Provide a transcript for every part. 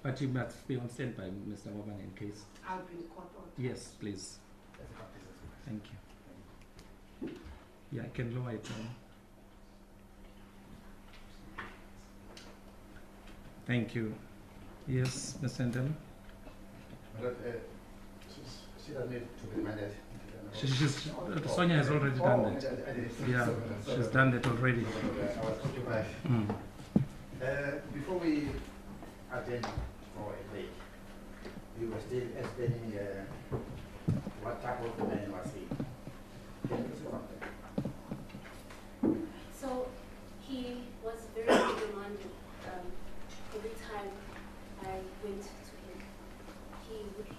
But you must be on standby, Mr. Waban, in case. I'll bring the court order. Yes, please. Thank you. Yeah, I can lower it down. Thank you. Yes, Mr. Ndem? She doesn't need to be reminded. Sonia has already done that. Yeah, she's done that already. I was occupied. Before we attend for a break, we were still explaining what type of man you are seeing. Can you say something? So he was very demanding. Every time I went to him, he would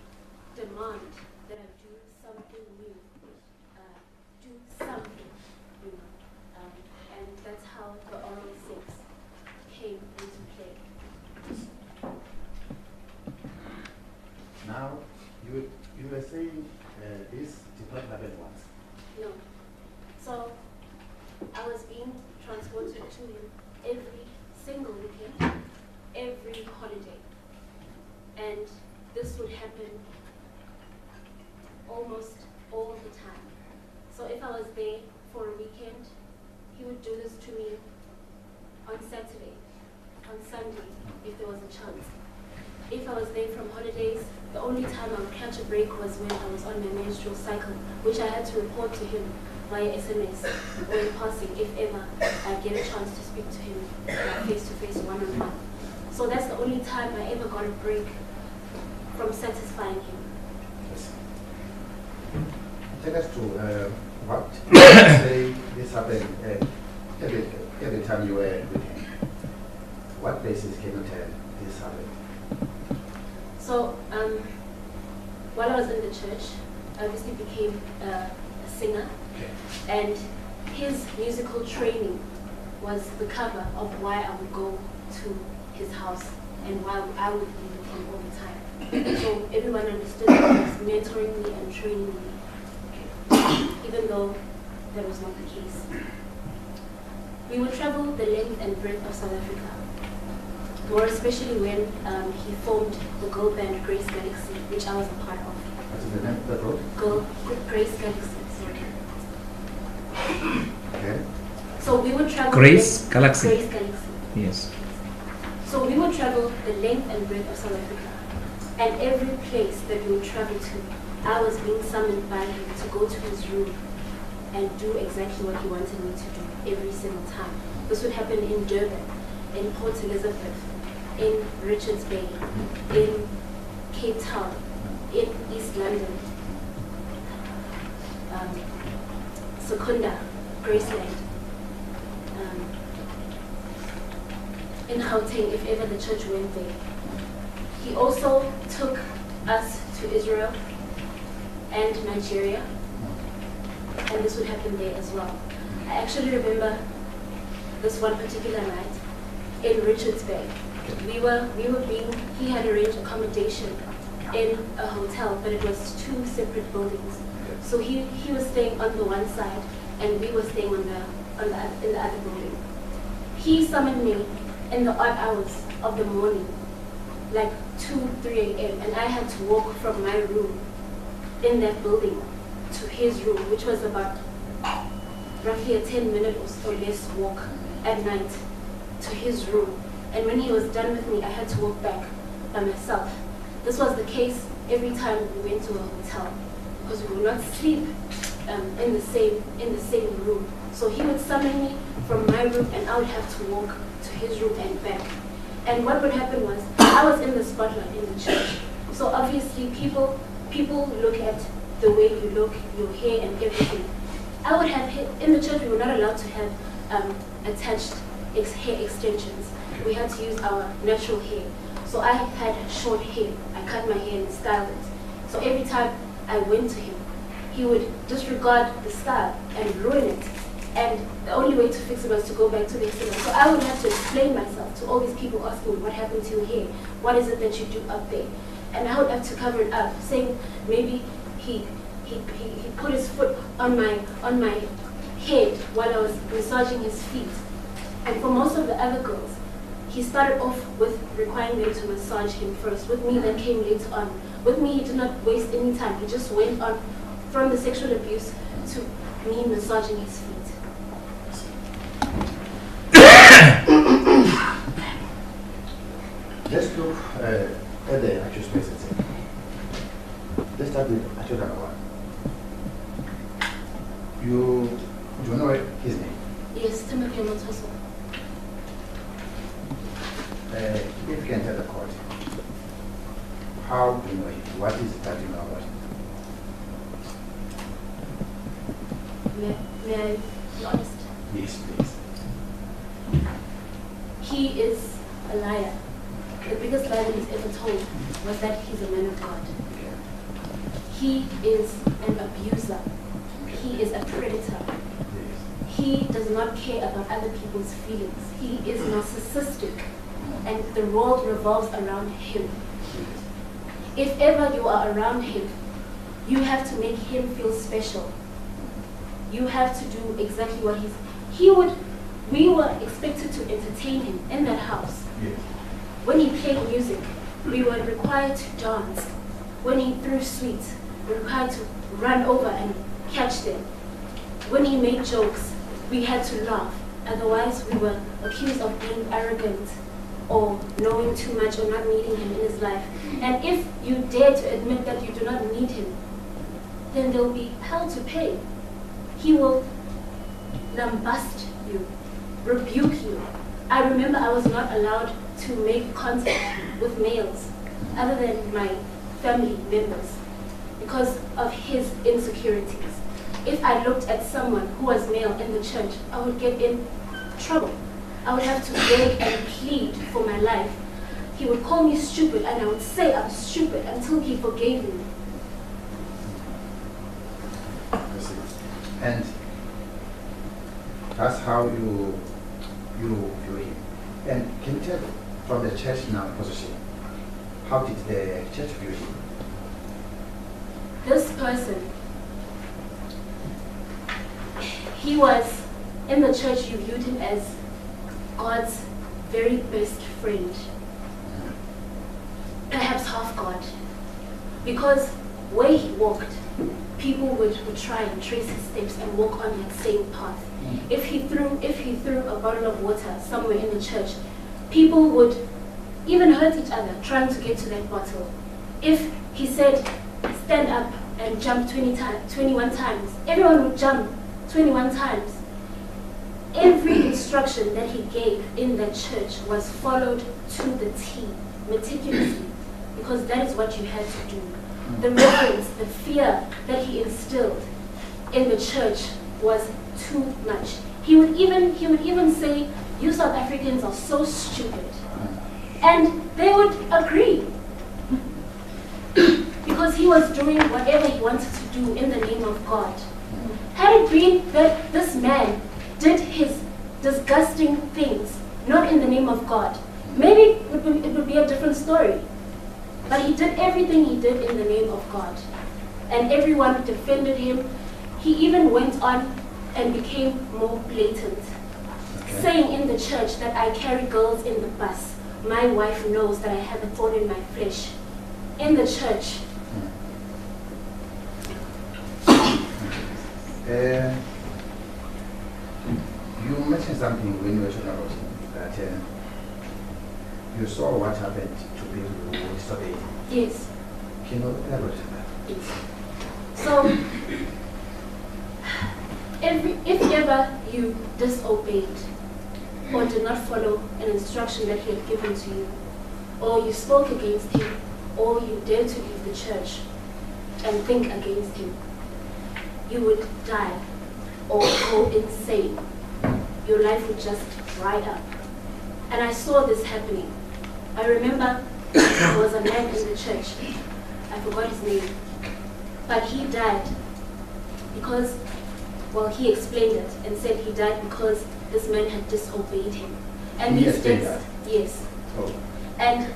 demand that I do something new, do something, you know. And that's how the oral sex came into play. Now, you were saying this did not happen once. No. So I was being transported to him every single weekend, every holiday. And this would happen almost all the time. So if I was there for a weekend, he would do this to me on Saturday, on Sunday, if there was a chance. If I was there from holidays, the only time I would catch a break was when I was on my menstrual cycle, which I had to report to him via SMS or in passing if ever I get a chance to speak to him face to face, one-on-one. So that's the only time I ever got a break from satisfying him. Yes. Take us to what you say this happened every time you were with him. What places can you tell this happened? So while I was in the church, I obviously became a singer, and his musical training was the cover of why I would go to his house and why I would be with him all the time. So everyone understood that he was mentoring me and training me, even though that was not the case. We would travel the length and breadth of South Africa, more especially when he formed the girl band Grace Galaxy, which I was a part of. What's the name of the road? Grace Galaxy. Okay. So we would travel. Grace Galaxy. Grace Galaxy. Yes. So we would travel the length and breadth of South Africa, and every place that we would travel to, I was being summoned by him to go to his room and do exactly what he wanted me to do every single time. This would happen in Durban, in Port Elizabeth, in Richards Bay, in Cape Town, in East London, Secunda, Graceland, in Gauteng, if ever the church went there. He also took us to Israel and Nigeria, and this would happen there as well. I actually remember this one particular night in Richards Bay. He had arranged accommodation in a hotel, but it was two separate buildings. So he was staying on the one side, and we were staying in the other building. He summoned me in the odd hours of the morning, like 2, 3 a.m., and I had to walk from my room in that building to his room, which was about roughly a 10-minute or less walk at night to his room. And when he was done with me, I had to walk back by myself. This was the case every time we went to a hotel, because we would not sleep in the same room. So he would summon me from my room, and I would have to walk to his room and back. And what would happen was, I was in the spotlight in the church. So obviously people look at the way you look, your hair and everything. I would have hair. In the church, we were not allowed to have attached hair extensions. We had to use our natural hair. So I had short hair. I cut my hair and styled it. So every time I went to him, he would disregard the style and ruin it. And the only way to fix it was to go back to the salon. So I would have to explain myself to all these people asking me, what happened to your hair? What is it that you do up there? And I would have to cover it up, saying maybe he put his foot on my head while I was massaging his feet. And for most of the other girls, he started off with requiring them to massage him first. With me, that came later on. With me, he did not waste any time. He just went on from the sexual abuse to me massaging his feet. Let's look at the accused person. Let's start with accused number one. You know his name? Yes, Timothy Omotoso. If you can tell the court, how do you know him? What is it that you know about him? May I be honest? Yes, please. He is a liar. The biggest lie that he's ever told was that he's a man of God. Okay. He is an abuser. He is a predator. Yes. He does not care about other people's feelings. He is narcissistic, and the world revolves around him. If ever you are around him, you have to make him feel special. You have to do exactly what we were expected to entertain him in that house. Yes. When he played music, we were required to dance. When he threw sweets, we were required to run over and catch them. When he made jokes, we had to laugh. Otherwise, we were accused of being arrogant or knowing too much or not needing him in his life. And if you dare to admit that you do not need him, then there will be hell to pay. He will lambast you, rebuke you. I remember I was not allowed to make contact with males other than my family members because of his insecurities. If I looked at someone who was male in the church, I would get in trouble. I would have to beg and plead for my life. He would call me stupid, and I would say I'm stupid until he forgave me. I see. And that's how you view him. And can you tell from the church now position, how did the church view him? This person, he was, in the church, you viewed him as God's very best friend. Perhaps half God. Because where he walked, people would try and trace his steps and walk on that same path. If he threw a bottle of water somewhere in the church, people would even hurt each other trying to get to that bottle. If he said, stand up and jump 21 times, everyone would jump 21 times. Every instruction that he gave in that church was followed to the T, meticulously, because that is what you had to do. The reverence, the fear that he instilled in the church was too much. He would even say, you South Africans are so stupid. And they would agree. Because he was doing whatever he wanted to do in the name of God. Had it been that this man did his disgusting things, not in the name of God, maybe it would be a different story. But he did everything he did in the name of God. And everyone defended him. He even went on and became more blatant. Okay. Saying in the church that I carry girls in the bus. My wife knows that I have a thorn in my flesh. In the church. You mentioned something when you were talking about him, that you saw what happened to people who disobeyed. Yes. Can you elaborate on that? Yes. So, if ever you disobeyed or did not follow an instruction that he had given to you, or you spoke against him, or you dared to leave the church and think against him, you would die or go insane. Your life would just dry up. And I saw this happening. I remember there was a man in the church. I forgot his name. But he died because, well, he explained it and said he died because this man had disobeyed him. And these deaths, yes. Oh. And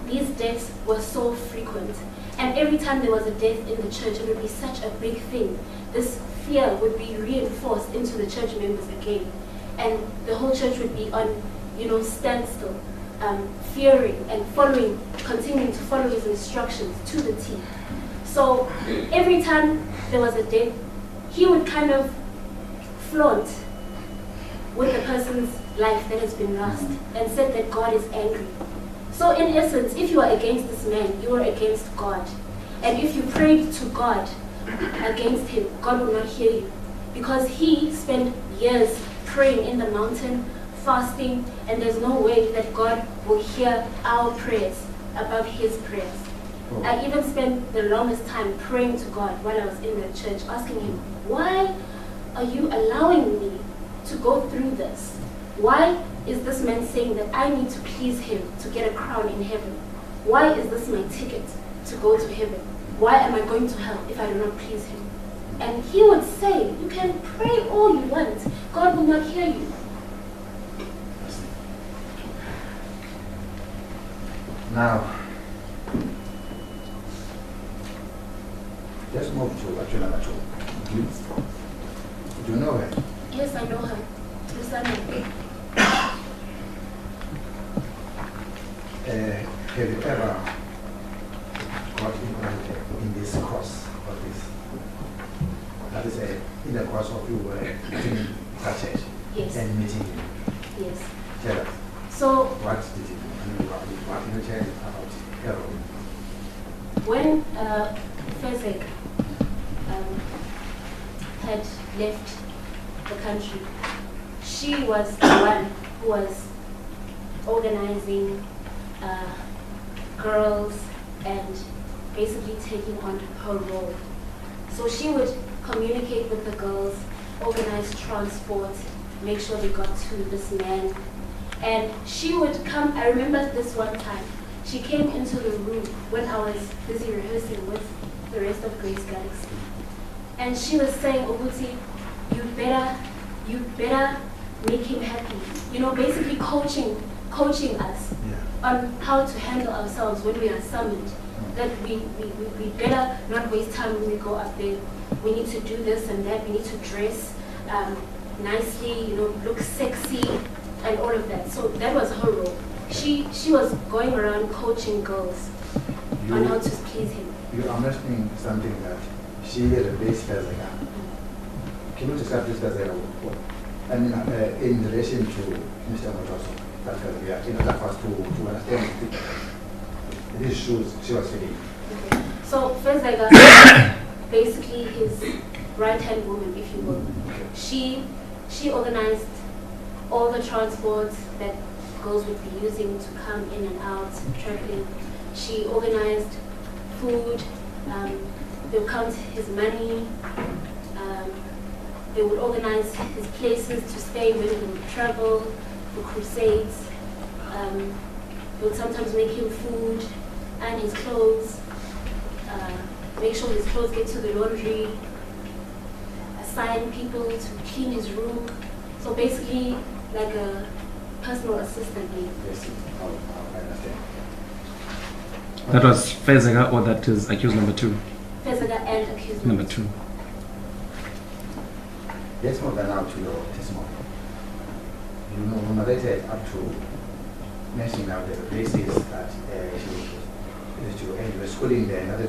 these deaths were so frequent. And every time there was a death in the church, it would be such a big thing. This fear would be reinforced into the church members again. And the whole church would be on, stand still, fearing and continuing to follow his instructions to the T. So every time there was a death, he would kind of flaunt with the person's life that has been lost and said that God is angry. So in essence, if you are against this man, you are against God. And if you prayed to God against him, God will not hear you. Because he spent years praying in the mountain, fasting, and there's no way that God will hear our prayers above his prayers. Oh. I even spent the longest time praying to God while I was in the church, asking him, why are you allowing me to go through this? Why is this man saying that I need to please him to get a crown in heaven? Why is this my ticket to go to heaven? Why am I going to hell if I do not please him? And he would say, you can pray all you want. God will not hear you. Now, let's move to actual number 2. Do you know her? Yes, I know her. Have you ever got involved in this course of this? That is in the course of you attending church Yes. and meeting. Yes. Tell us. So What did you do? What did you tell about heroin? when Fezek had left the country, she was the one who was organizing girls and basically taking on her role. So she would communicate with the girls, organize transport, make sure they got to this man. And she would come, I remember this one time, she came into the room when I was busy rehearsing with the rest of Grace Galaxy. And she was saying, Obuti, you better make him happy. Basically coaching us on how to handle ourselves when we are summoned. That we better not waste time when we go up there. We need to do this and that. We need to dress nicely, look sexy and all of that. So that was her role. She was going around coaching girls on how to please him. You are mentioning something that she replaced Fezeka. Can you describe this Fezeka? I mean, in relation to Mr. Omotoso, that Fezeka, that was to understand these shoes she was fitting. Okay. So Fezeka, basically his right-hand woman, if you will. Okay. She organized all the transports that girls would be using to come in and out, traveling. She organized food, they would count his money, they would organize his places to stay when he would travel for crusades. They would sometimes make him food and his clothes, make sure his clothes get to the laundry, assign people to clean his room. So basically, like a personal assistant. Yes, I understand. That was Fezeka, or that is accused number 2? Fezeka and accused Number 2. Let's move on now to your testimony. You narrated up to mentioning now the places that you were schooling there, and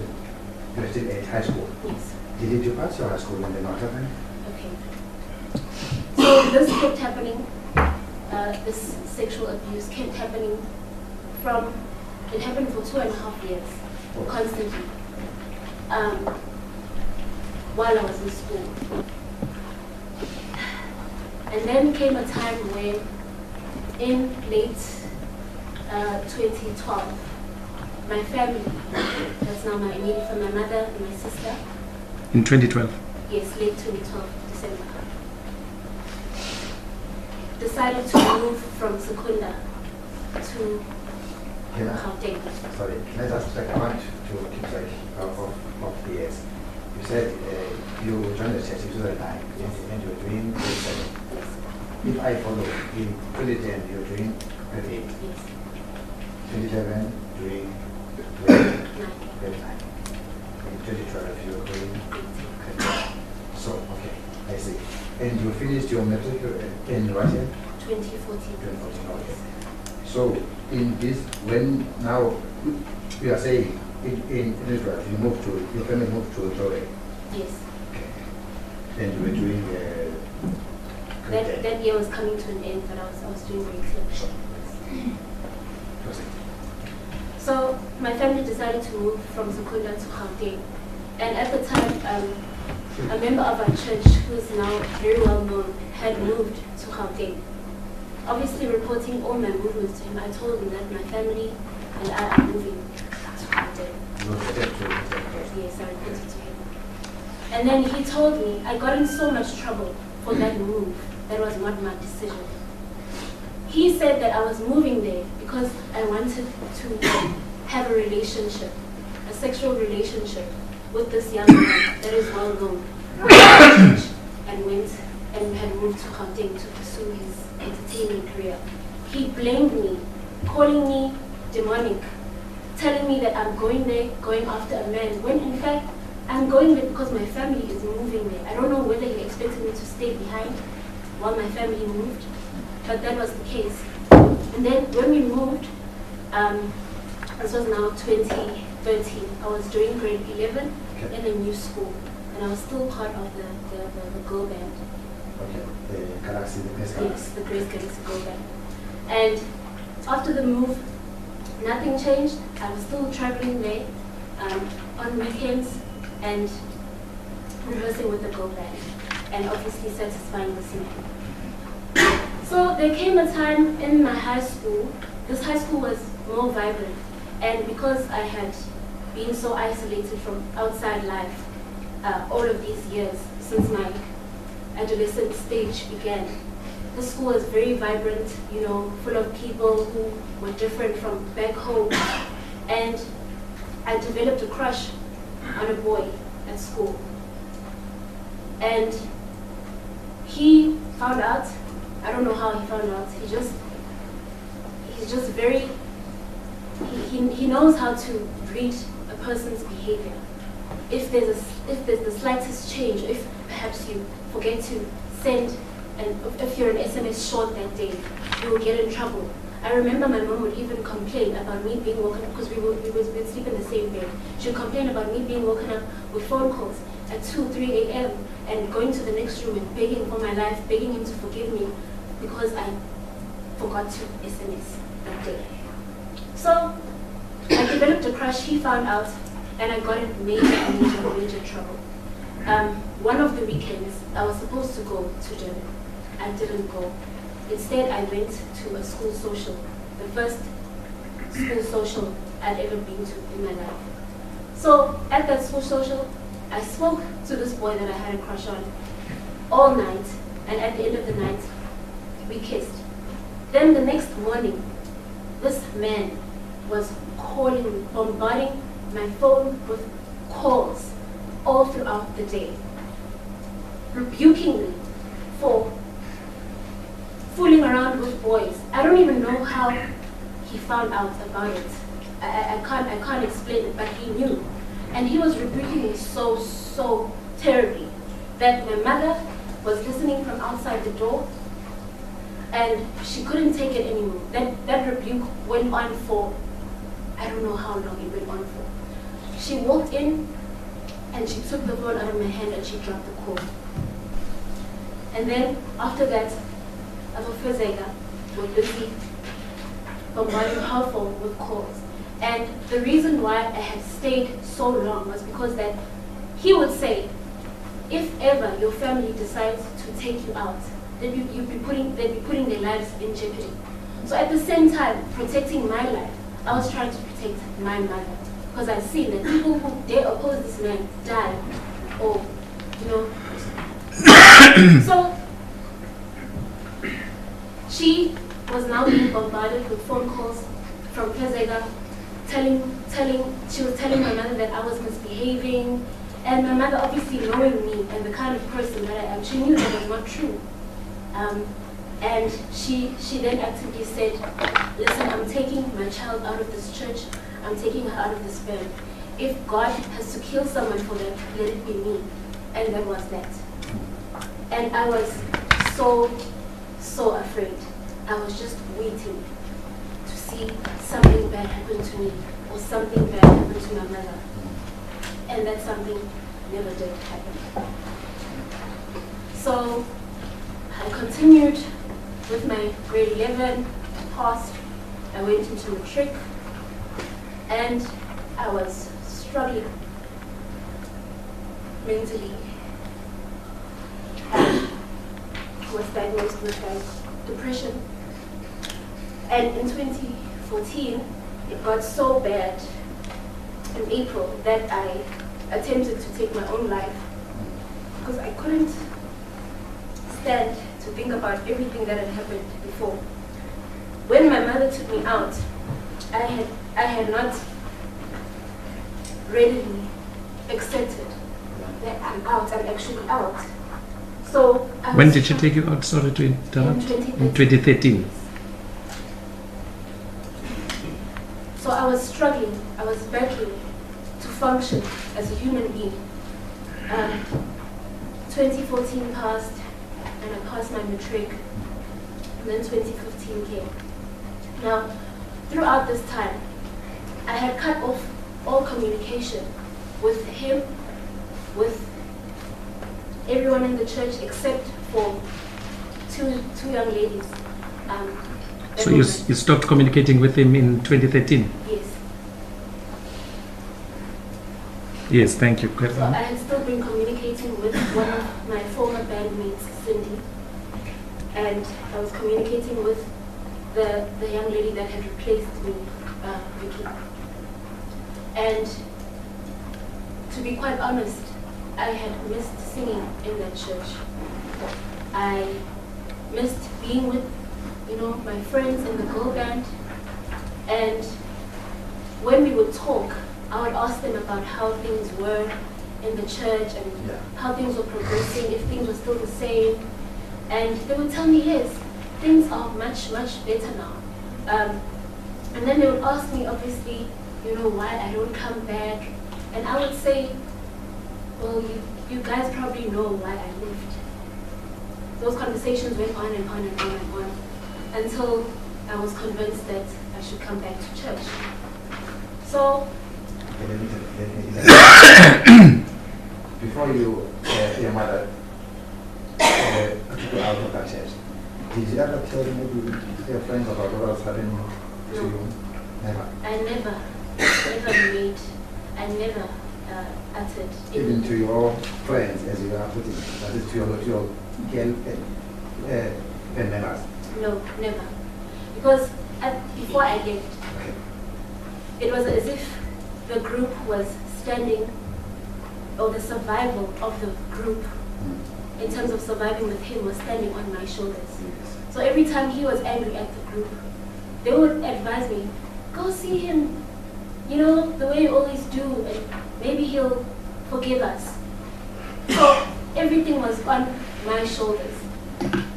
you were still at high school. Yes. Did you pass your high school and then what happened? Okay. So this kept happening. This sexual abuse kept happening it happened for 2.5 years, constantly, while I was in school. And then came a time when, in late 2012, my family, that's now my immediate family, my mother and my sister. In 2012? Yes, late 2012, December. Decided to move from Secunda to Gauteng. Sorry, can I just check? I want to keep track of the years. You said you joined the church in 2009 and you were doing 27. Yes. If I follow, in 2010 you were doing 38. Yes. 2011 doing 39. 9. In 2012 you were doing 38. So, okay, I see. And you finished your matric in what year? 2014. 2014, okay. So in this, when now you are saying in Israel, your family moved to Jordan. Yes. And you were doing that year was coming to an end, but I was doing grade 10. So my family decided to move from Secunda to Gauteng. And at the time, a member of our church, who is now very well known, had moved to Gauteng. Obviously reporting all my movements to him, I told him that my family and I are moving to Gauteng. Yes, I reported to him. And then he told me, I got in so much trouble for that move. That was not my decision. He said that I was moving there because I wanted to have a relationship, a sexual relationship with this young man that is well known, and went and had moved to Gauteng to pursue his entertainment career. He blamed me, calling me demonic, telling me that I'm going there, going after a man, when in fact I'm going there because my family is moving there. I don't know whether he expected me to stay behind while my family moved, but that was the case. And then when we moved, this was now 2013, I was doing grade 11 in a new school, and I was still part of the girl band. Okay, the Galaxy, the Grace Galaxy. Yes, the Grace Galaxy girl band. And after the move, nothing changed. I was still traveling there on weekends and rehearsing with the girl band, and obviously satisfying this man. So there came a time in my high school, this high school was more vibrant, and because I had been so isolated from outside life all of these years since my adolescent stage began, the school was very vibrant, you know, full of people who were different from back home, and I developed a crush on a boy at school. And he found out, I don't know how he found out, he's just very, he knows how to read a person's behavior. If there's the slightest change, if perhaps you forget to send, and if you're an SMS short that day, you will get in trouble. I remember my mom would even complain about me being woken up, because we would sleep in the same bed. She would complain about me being woken up with phone calls at 2, 3 a.m. and going to the next room and begging for my life, begging him to forgive me because I forgot to SMS that day. So I developed a crush, he found out, and I got in major trouble. One of the weekends, I was supposed to go to Durban. I didn't go. Instead, I went to a school social, the first school social I'd ever been to in my life. So at that school social, I spoke to this boy that I had a crush on all night, and at the end of the night, we kissed. Then the next morning, this man was calling me, bombarding my phone with calls all throughout the day, rebuking me for fooling around with boys. I don't even know how he found out about it. I can't explain it, but he knew. And he was rebuking me so terribly that my mother was listening from outside the door, and she couldn't take it anymore. That rebuke went on for, I don't know how long it went on for. She walked in and she took the phone out of my hand and she dropped the call. And then after that, Abofezega was busy bombarding her phone with calls. And the reason why I had stayed so long was because that he would say, if ever your family decides to take you out, then they'd be putting their lives in jeopardy. So at the same time, protecting my life, I was trying to protect my mother. Because I've seen that people who dare oppose this man die, or, you know. So she was now being bombarded with phone calls from Fezega, she was telling my mother that I was misbehaving, and my mother, obviously knowing me and the kind of person that I am, she knew that was not true. And she then actively said, listen, I'm taking my child out of this church, I'm taking her out of this band. If God has to kill someone for that, let it be me. And that was that. And I was so afraid. I was just waiting to see something bad happen to me or something bad happen to my mother. And that something never did happen. So I continued with my grade 11, passed, I went into matric, and I was struggling mentally. I was diagnosed with depression. And in 2014, it got so bad in April that I attempted to take my own life because I couldn't stand to think about everything that had happened before. When my mother took me out, I had not readily accepted that I'm out, I'm actually out. So when did she take you out? Sorry to interrupt. In 2013. So I was struggling, I was battling to function as a human being. 2014 passed, and I passed my matric, and then 2015 came. Now, throughout this time, I had cut off all communication with him, with everyone in the church except for two young ladies. So you stopped communicating with him in 2013? Yes. Yes, thank you. So I had still been communicating with one of my former bandmates, Cindy, and I was communicating with the young lady that had replaced me, Vicky. And to be quite honest, I had missed singing in that church. I missed being with, my friends in the girl band. And when we would talk, I would ask them about how things were in the church and how things were progressing, if things were still the same. And they would tell me, yes, things are much, much better now. And then they would ask me, obviously, why I don't come back. And I would say, well, you guys probably know why I left. Those conversations went on and on and on and on until I was convinced that I should come back to church. So, before your mother took you out of that church, did you ever tell your friends about what was happening to you? Never. I never uttered. Even to your friends, as you are putting it, that is to your girl members? No, never. Because before I left, it was as if the group was standing, or the survival of the group in terms of surviving with him was standing on my shoulders. Yes. So every time he was angry at the group, they would advise me, go see him, the way you always do, and maybe he'll forgive us. So everything was on my shoulders.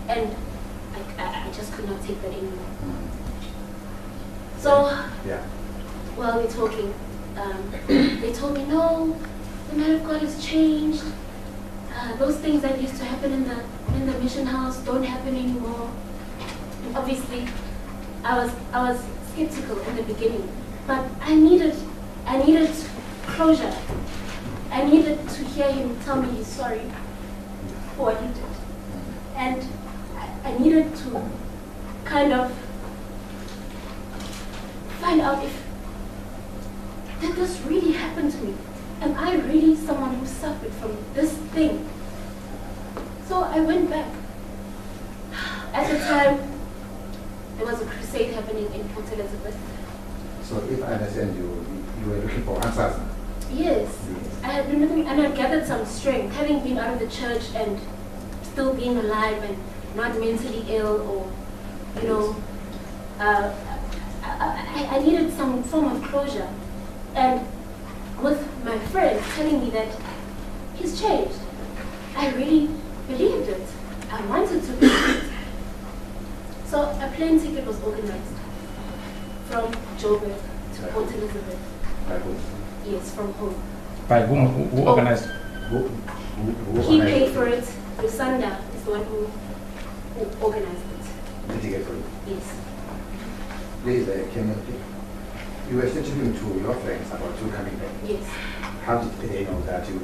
And I just could not take that anymore. So while we're talking, they told me, no, the man of God has changed. Those things that used to happen in the mission house don't happen anymore. And obviously, I was skeptical in the beginning, but I needed closure. I needed to hear him tell me he's sorry for what he did, and I needed to kind of find out if did this really happen to me? Am I really someone who suffered from this thing? So I went back. At the time, there was a crusade happening in Port Elizabeth. So if I understand you were looking for answers? Yes. I had been looking, and I gathered some strength, having been out of the church and still being alive and not mentally ill, or, I needed some form of closure. And with my friend telling me that he's changed, I really believed it. I wanted to believe it. So a plane ticket was organized from Joburg to Port Elizabeth. By whom? Yes, from home. By whom? Who organized? Who He paid for it. Lusanda is the one who organized it. litigate for you. Yes. Please, you were stating to your friends about you coming back. Yes. How did they know that you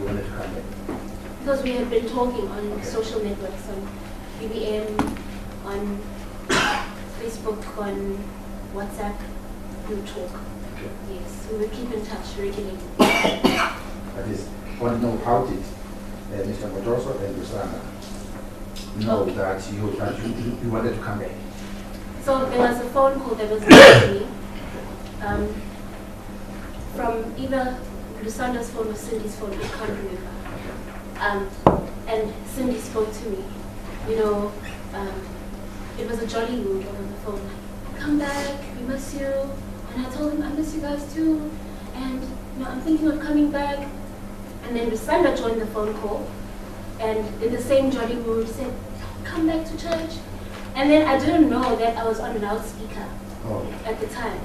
wanted to come back? Because we had been talking on social networks, on BBM, on Facebook, on WhatsApp, we would talk. Okay. Yes, we would keep in touch regularly. That is, I want to know how did Mr. Omotoso and Lusana know that you wanted to come back? So there was a phone call that was made to me from either Lusanda's phone or Cindy's phone, I can't remember. And Cindy spoke to me. You know, it was a jolly mood over the phone. Like, come back, we miss you. And I told him, I miss you guys too. And you know, I'm thinking of coming back. And then Lusanda joined the phone call. And in the same jolly mood said, come back to church. And then I didn't know that I was on loudspeaker at the time,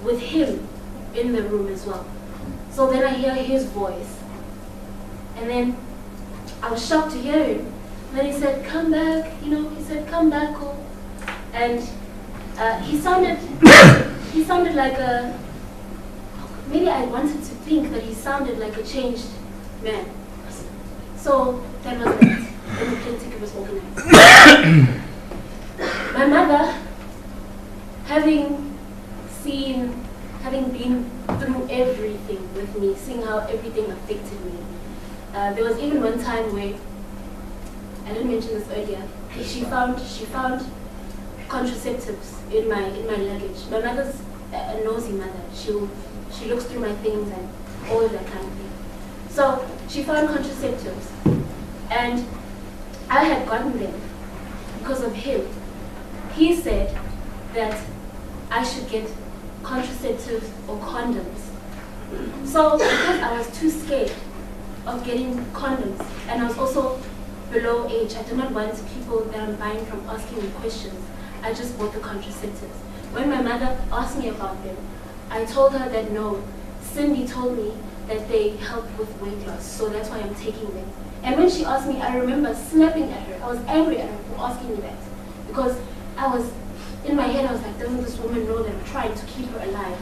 with him in the room as well. So then I hear his voice. And then I was shocked to hear him. And then he said, come back, you know, he said, come back. Oh. And he sounded like a, maybe I wanted to think that he sounded like a changed man. So that was that. And the plane ticket was organized. My mother, having been through everything with me, seeing how everything affected me. There was even one time where, I didn't mention this earlier, she found contraceptives in my luggage. My mother's a nosy mother. She looks through my things and all of that kind of thing. So she found contraceptives, and I had gotten them because of him. He said that I should get contraceptives or condoms. So because I was too scared of getting condoms, and I was also below age, I did not want people that I'm buying from asking me questions. I just bought the contraceptives. When my mother asked me about them, I told her that no, Cindy told me that they help with weight loss, so that's why I'm taking them. And when she asked me, I remember snapping at her. I was angry at her for asking me that, because I was, in my head I was like, doesn't this woman know that I'm trying to keep her alive?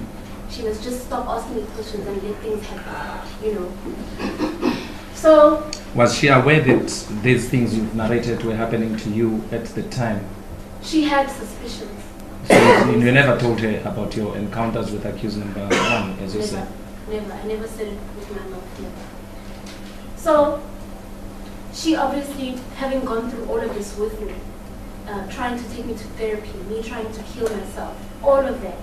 She must just stop asking me questions and let things happen, you know. So... Was she aware that these things you've narrated were happening to you at the time? She had suspicions. So you never told her about your encounters with accused number 1, as you said? Never. I never said it with my mouth, never. So, she obviously, having gone through all of this with me, trying to take me to therapy, me trying to heal myself, all of that,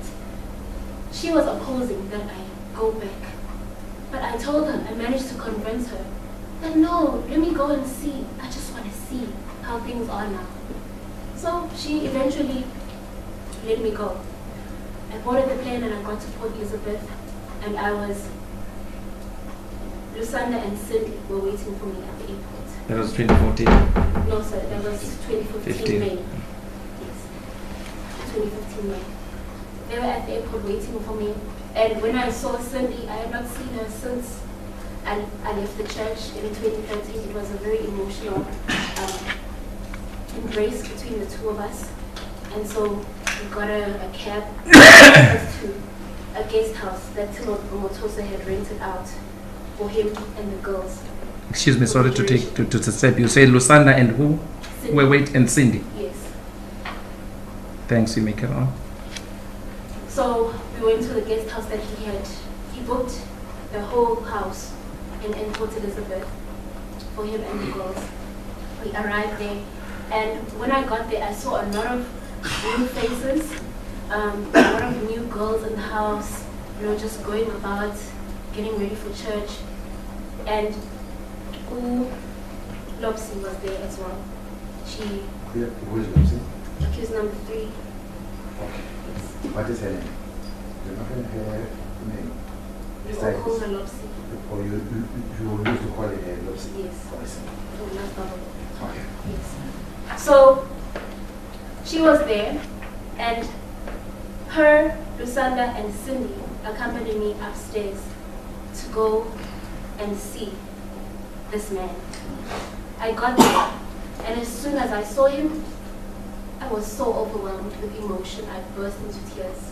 she was opposing that I go back. But I told her, I managed to convince her that no, let me go and see. I just want to see how things are now. So she eventually let me go. I boarded the plane and I got to Port Elizabeth, and Lusanda and Cindy were waiting for me at the airport. That was 2014? No, sir, that was 2015 May. Yes, 2015 May. They were at the airport waiting for me, and when I saw Cindy, I had not seen her since I left the church in 2013. It was a very emotional embrace between the two of us, and so we got a cab to a guest house that Omotoso had rented out for him and the girls. Excuse me, sorry to take to step. You said Lusanda and who? Cindy. Wait, and Cindy. Yes. Thanks, you may carry on. So we went to the guest house that he booked the whole house in Port Elizabeth for him and the girls. We arrived there, and when I got there, I saw a lot of new faces, a lot of new girls in the house, you know, just going about, getting ready for church. And Lopsy was there as well. She... Who is Lopsy? Accused number 3. Okay. Yes. What is her name? You're not going to her name? We all call her Lopsy. Or you used to call her Lopsy? Yes. Oh, I see. Oh, not Baba. Okay. Yes. So, she was there, and her, Lusanda, and Cindy accompanied me upstairs to go and see this man. I got there, And as soon as I saw him, I was so overwhelmed with emotion, I burst into tears.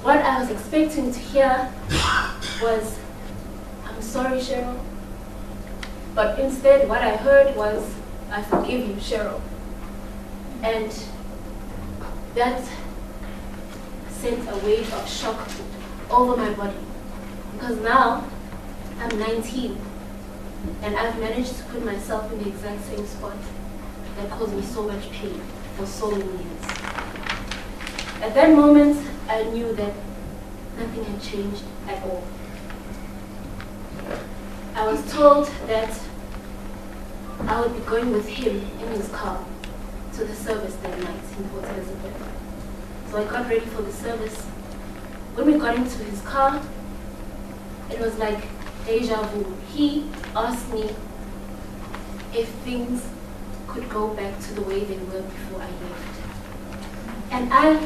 What I was expecting to hear was, "I'm sorry, Cheryl." But instead, what I heard was, "I forgive you, Cheryl." And that sent a wave of shock over my body. Because now, I'm 19, and I've managed to put myself in the exact same spot that caused me so much pain for so many years. At that moment, I knew that nothing had changed at all. I was told that I would be going with him in his car to the service that night in Port Elizabeth. So I got ready for the service. When we got into his car, it was like deja vu. He asked me if things could go back to the way they were before I left. And I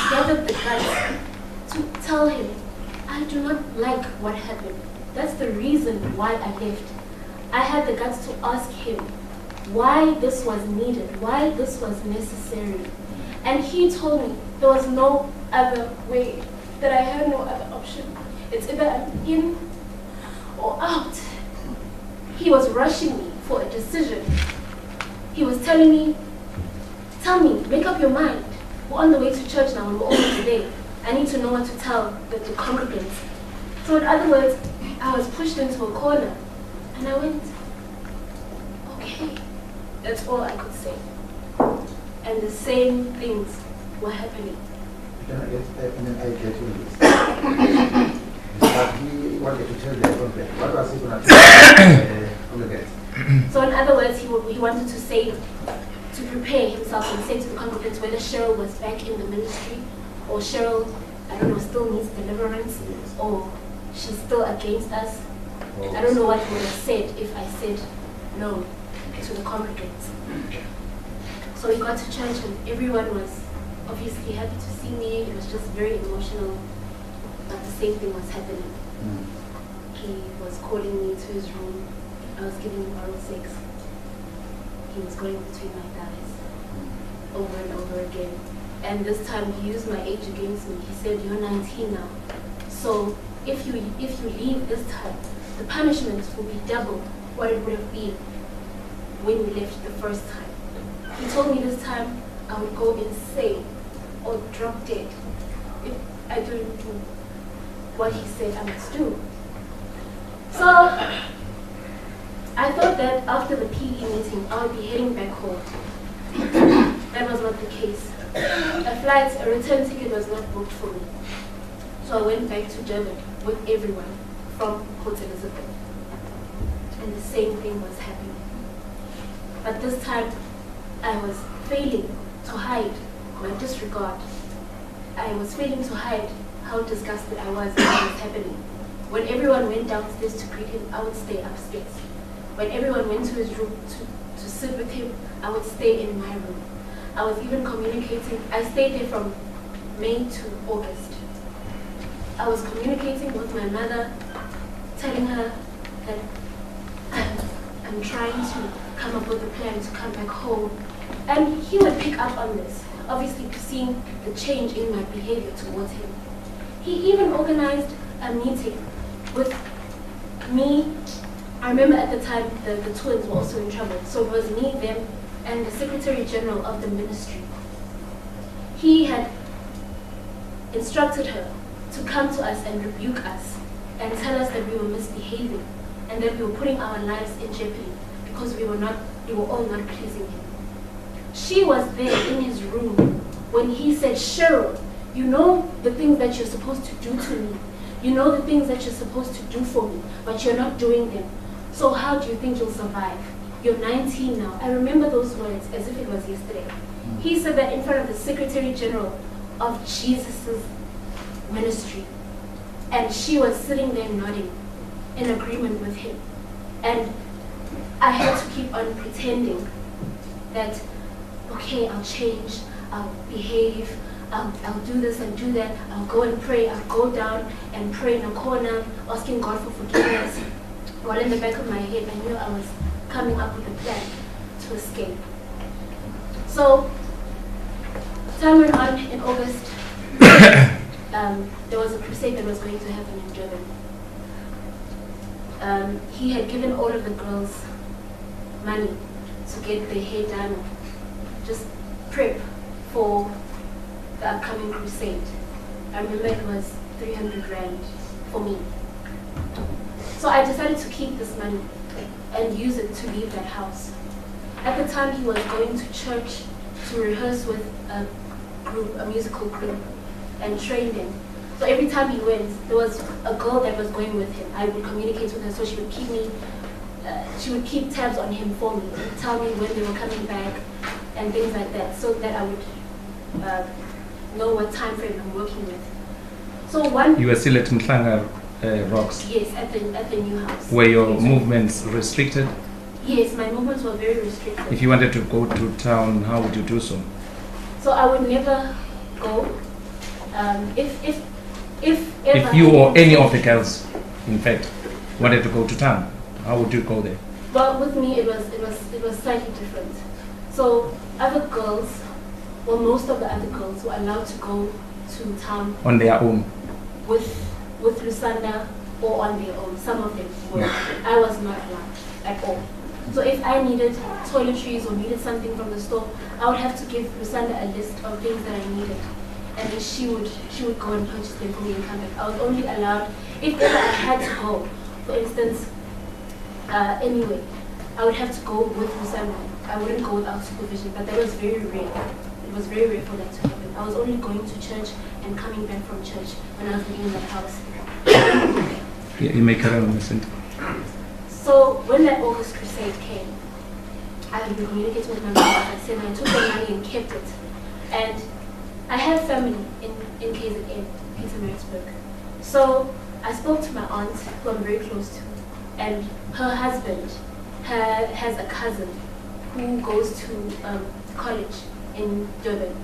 gathered the guts to tell him, I do not like what happened. That's the reason why I left. I had the guts to ask him why this was needed, why this was necessary. And he told me there was no other way, that I had no other option. It's either I'm in or out. He was rushing me for a decision. He was telling me, "Tell me, make up your mind. We're on the way to church now and we're over today. I need to know what to tell the congregants." So in other words, I was pushed into a corner and I went, "Okay." That's all I could say. And the same things were happening. I get you this. But he wanted to tell the congregant. What was he going to tell the congregant? So in other words, he wanted to say, to prepare himself and say to the congregants whether Cheryl was back in the ministry, or Cheryl, I don't know, still needs deliverance, or she's still against us. I don't know what he would have said if I said no to the congregants. So we got to church and everyone was obviously happy to see me. It was just very emotional, but the same thing was happening. He was calling me to his room. I was giving him oral sex. He was going between my thighs over and over again. And this time he used my age against me. He said, "You're 19 now. So if you leave this time, the punishment will be double what it would have been when we left the first time." He told me this time I would go insane or drop dead if I didn't do what he said I must do. So I thought that after the PE meeting I would be heading back home. That was not the case. A return ticket was not booked for me. So I went back to Durban with everyone from Port Elizabeth. And the same thing was happening. But this time, I was failing to hide my disregard. I was failing to hide how disgusted I was at what was happening. When everyone went downstairs to greet him, I would stay upstairs. When everyone went to his room to sit with him, I would stay in my room. I was even communicating. I stayed there from May to August. I was communicating with my mother, telling her that I'm trying to come up with a plan to come back home. And he would pick up on this, obviously seeing the change in my behavior towards him. He even organized a meeting with me. I remember at the time the twins were also in trouble. So it was me, them, and the Secretary General of the ministry. He had instructed her to come to us and rebuke us and tell us that we were misbehaving and that we were putting our lives in jeopardy because we were all not pleasing him. She was there in his room when he said, "Cheryl, you know the things that you're supposed to do to me. You know the things that you're supposed to do for me, but you're not doing them. So how do you think you'll survive? You're 19 now." I remember those words as if it was yesterday. He said that in front of the Secretary General of Jesus' ministry. And she was sitting there nodding in agreement with him. And I had to keep on pretending that, okay, I'll change, I'll behave, I'll do this and do that, I'll go and pray, I'll go down and pray in a corner, asking God for forgiveness. While in the back of my head, I knew I was coming up with a plan to escape. So, time went on. In August, there was a crusade that was going to happen in Durban. He had given all of the girls money to get their hair done, just prep for the upcoming crusade. I remember it was 300 rand for me. So I decided to keep this money and use it to leave that house. At the time, he was going to church to rehearse with a group, a musical group, and train them. So every time he went, there was a girl that was going with him. I would communicate with her, so she would keep me, she would keep tabs on him for me, and tell me when they were coming back and things like that, so that I would know what time frame I'm working with. So one. You were still at Mhlanga Rocks? Yes, at the new house. Were your movements restricted? Yes, my movements were very restricted. If you wanted to go to town, how would you do so? So I would never go. If you or any of the girls, in fact, wanted to go to town, how would you go there? Well, with me it was slightly different. So other girls, well, most of the other girls were allowed to go to town on their own, with Lusanda or on their own. Some of them were. I was not allowed at all. So if I needed toiletries or needed something from the store, I would have to give Lusanda a list of things that I needed, and then she would go and purchase them for me and come back. I was only allowed if ever I had to go. For instance, anyway, I would have to go with Lusanda. I wouldn't go without supervision, but that was very rare. It was very rare for that to happen. I was only going to church and coming back from church when I was living in that house. Yeah, you may carry on, listen. So when that August crusade came, I had been communicating with my mother. I said I took the money and kept it. And I have family in KZN, Pietermaritzburg. So I spoke to my aunt, who I'm very close to, and her husband has a cousin who goes to college in Durban.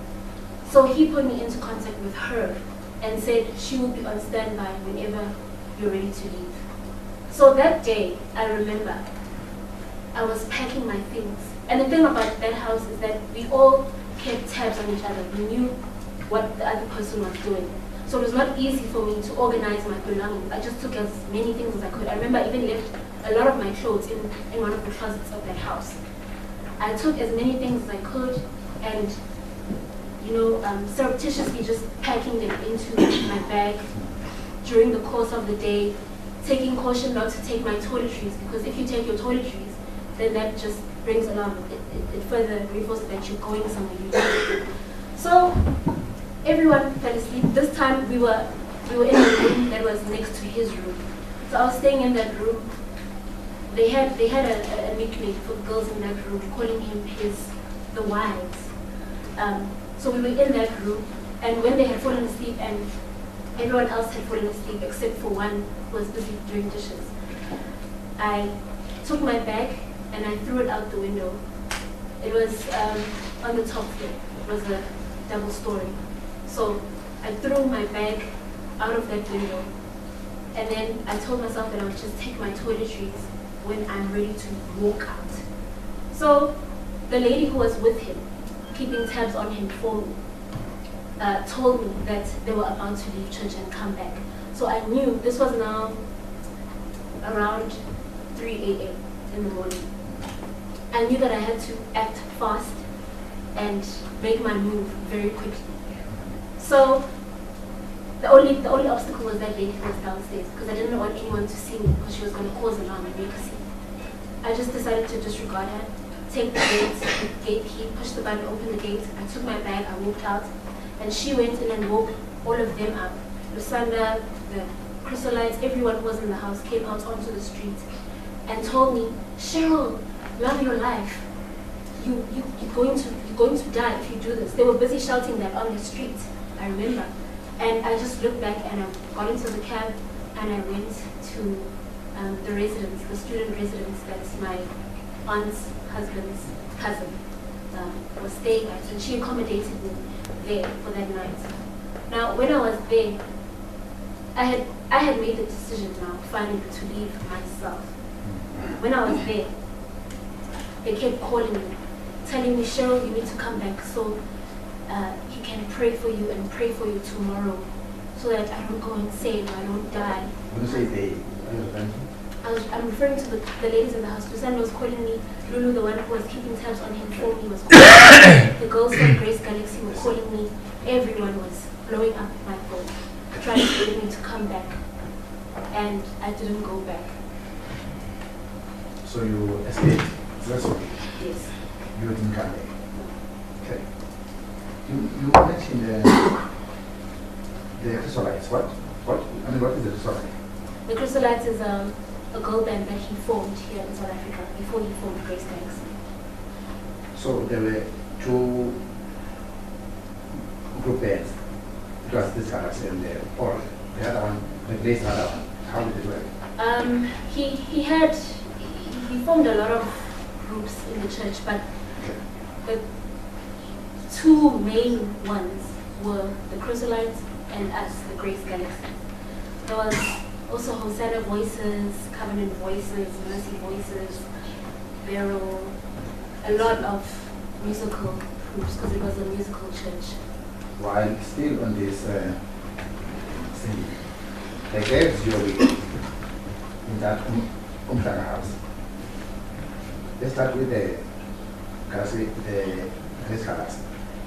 So he put me into contact with her and said she will be on standby whenever you're ready to leave. So that day, I remember, I was packing my things. And the thing about that house is that we all kept tabs on each other. We knew what the other person was doing. So it was not easy for me to organize my belongings. I just took as many things as I could. I remember I even left a lot of my clothes in one of the closets of that house. I took as many things as I could and, surreptitiously just packing them into my bag during the course of the day, taking caution not to take my toiletries, because if you take your toiletries, then that just brings along, it further reinforces that you're going somewhere. So everyone fell asleep. This time we were in a room that was next to his room. So I was staying in that room. They had a nickname for the girls in that room, calling him the Wives. So we were in that room, and when they had fallen asleep and everyone else had fallen asleep except for one who was busy doing dishes, I took my bag and I threw it out the window. It was on the top floor. It was a double story. So I threw my bag out of that window, and then I told myself that I would just take my toiletries when I'm ready to walk out. So the lady who was with him, keeping tabs on him for me, told me that they were about to leave church and come back. So I knew this was now around 3 a.m. in the morning. I knew that I had to act fast and make my move very quickly. So the only obstacle was that lady who was downstairs, because I didn't want anyone to see me, because she was going to cause alarm and make a scene. I just decided to disregard her, take the gate key, push the button, open the gate. I took my bag, I walked out, and she went in and woke all of them up. Lusanda, the Chrysolites, everyone who was in the house came out onto the street and told me, Cheryl, love your life. You're going to die if you do this. They were busy shouting that on the street, I remember. And I just looked back and I got into the cab and I went to the residence, the student residence that my aunt's husband's cousin was staying at, and she accommodated me there for that night. Now, when I was there, I had made the decision now, finally, to leave myself. When I was there, they kept calling me, telling me, Cheryl, you need to come back so he can pray for you and pray for you tomorrow so that I don't go insane or I don't die. When you say they, are you referring to? I'm referring to the ladies in the house. Susan was calling me. Lulu, the one who was keeping tabs on him, phone, he was calling me. The girls from Grace Galaxy were calling me. Everyone was blowing up my phone, trying to get me to come back. And I didn't go back. So you escaped successfully? Yes. You didn't come back? Okay. You mentioned the Chrysolites. What is the Chrysolite? The Chrysolites is a girl band that he formed here in South Africa before he formed Grace Galaxy. So there were two group bands. It was this Galaxy and or the other one replaced the other one. How did it work? He formed a lot of groups in the church, but the two main ones were the Chrysolites and us, the Grace Galaxy. There was also Hosanna Voices, Covenant Voices, Mercy Voices, Beryl, a lot of musical groups because it was a musical church. While still on this singing, the girls you in that Umtaka house, they start with the Grace Galaxy.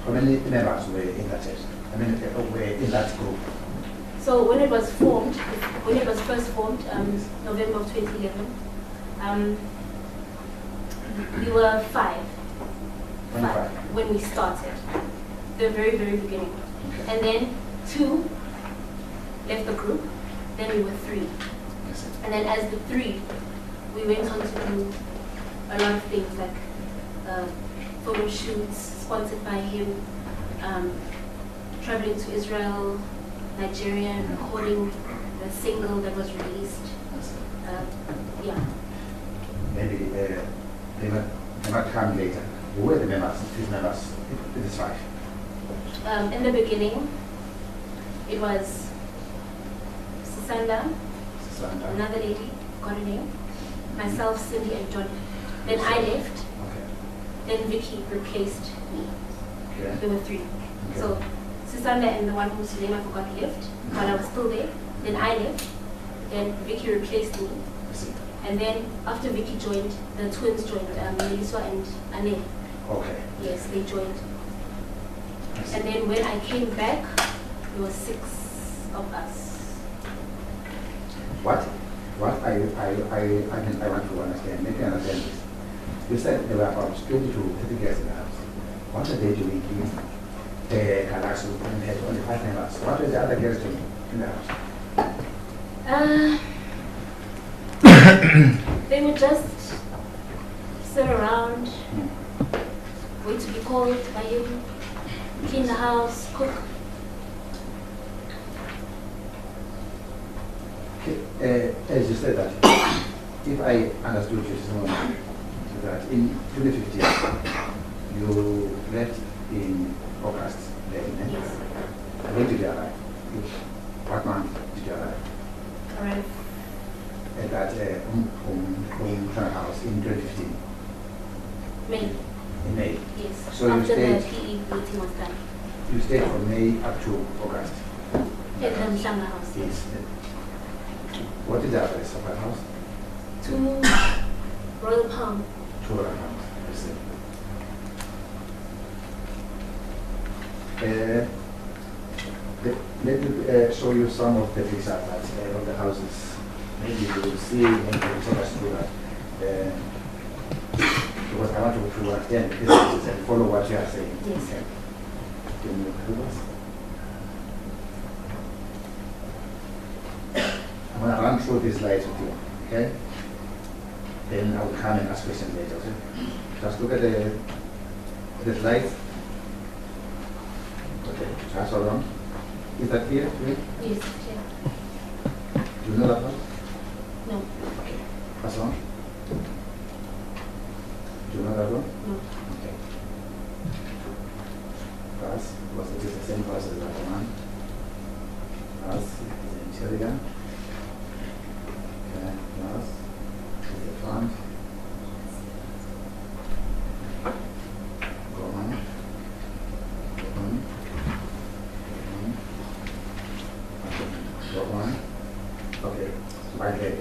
How many members were in that church? I mean, were in that group? So when it was formed, when it was first formed, November of 2011, we were five when we started, the very, very beginning. Okay. And then 2 left the group, then we were 3. Yes. And then as the 3, we went on to do a lot of things like photo shoots sponsored by him, traveling to Israel, Nigeria, and recording the single that was released. Yeah. Maybe they might come later. Who were the members, these members, in this 5? In the beginning, it was Susanda, another lady, got a name, myself, Cindy, and John. Then I left. Okay. Then Vicky replaced me. Okay. There were 3. Okay. So Susanda and the one whose name I forgot left while I was still there. Then I left. Then Vicky replaced me. And then after Vicky joined, the twins joined, Melissa and Anne. Okay. Yes, they joined. And then when I came back, there were 6 of us. What I mean, I want to understand, make me understand this. You said there were about 20 to 30 girls in the house. What are they doing in the Galaxy and had only 5 members? What were the other girls doing in the house? They would just sit around, wait to be called by him, clean the house, cook. Okay. As you said that, if I understood you so that in 2015 you left in August then, yes. When did you arrive? What month did you arrive? Arrive at that home house in 2015. May. In May. Yes. So after you stayed, the PE meeting was done. You stayed from May up to August. At the Mshanga house. Yes. What is the address of that house? 2 Royal Palm. 2 Royal Palm. Let me show you some of the pictures of the houses. Maybe you will see, maybe you will take us through that. Because I want to understand the pictures and follow what you are saying. Yes. Okay. Can you help us? I'm going to run through these slides with you, okay? Then I will come and ask questions later, okay? Just look at the slides. Okay, pass along. Is that clear to you? Yes, clear. Do you know that one? No. Okay. Pass on. Do you know that one? No. Okay. Pass. Was it the same pass as that one? Pass is the interior. Okay. Pass is the front. That one. Okay. Right there.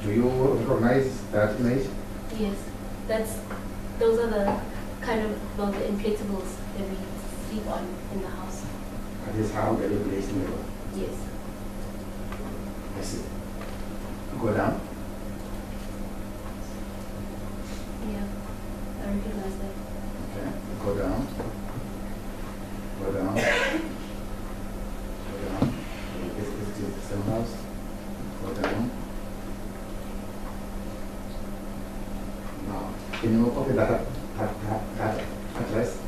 Do you recognize that image? Yes, those are the kind of the inflatables that we sleep on in the house. That is how they place in the room. Yes. I see. Go down. Yeah, I recognize that. Okay. Go down. Go down. Go down. Is it the same house? Go down. Now, can you copy that address?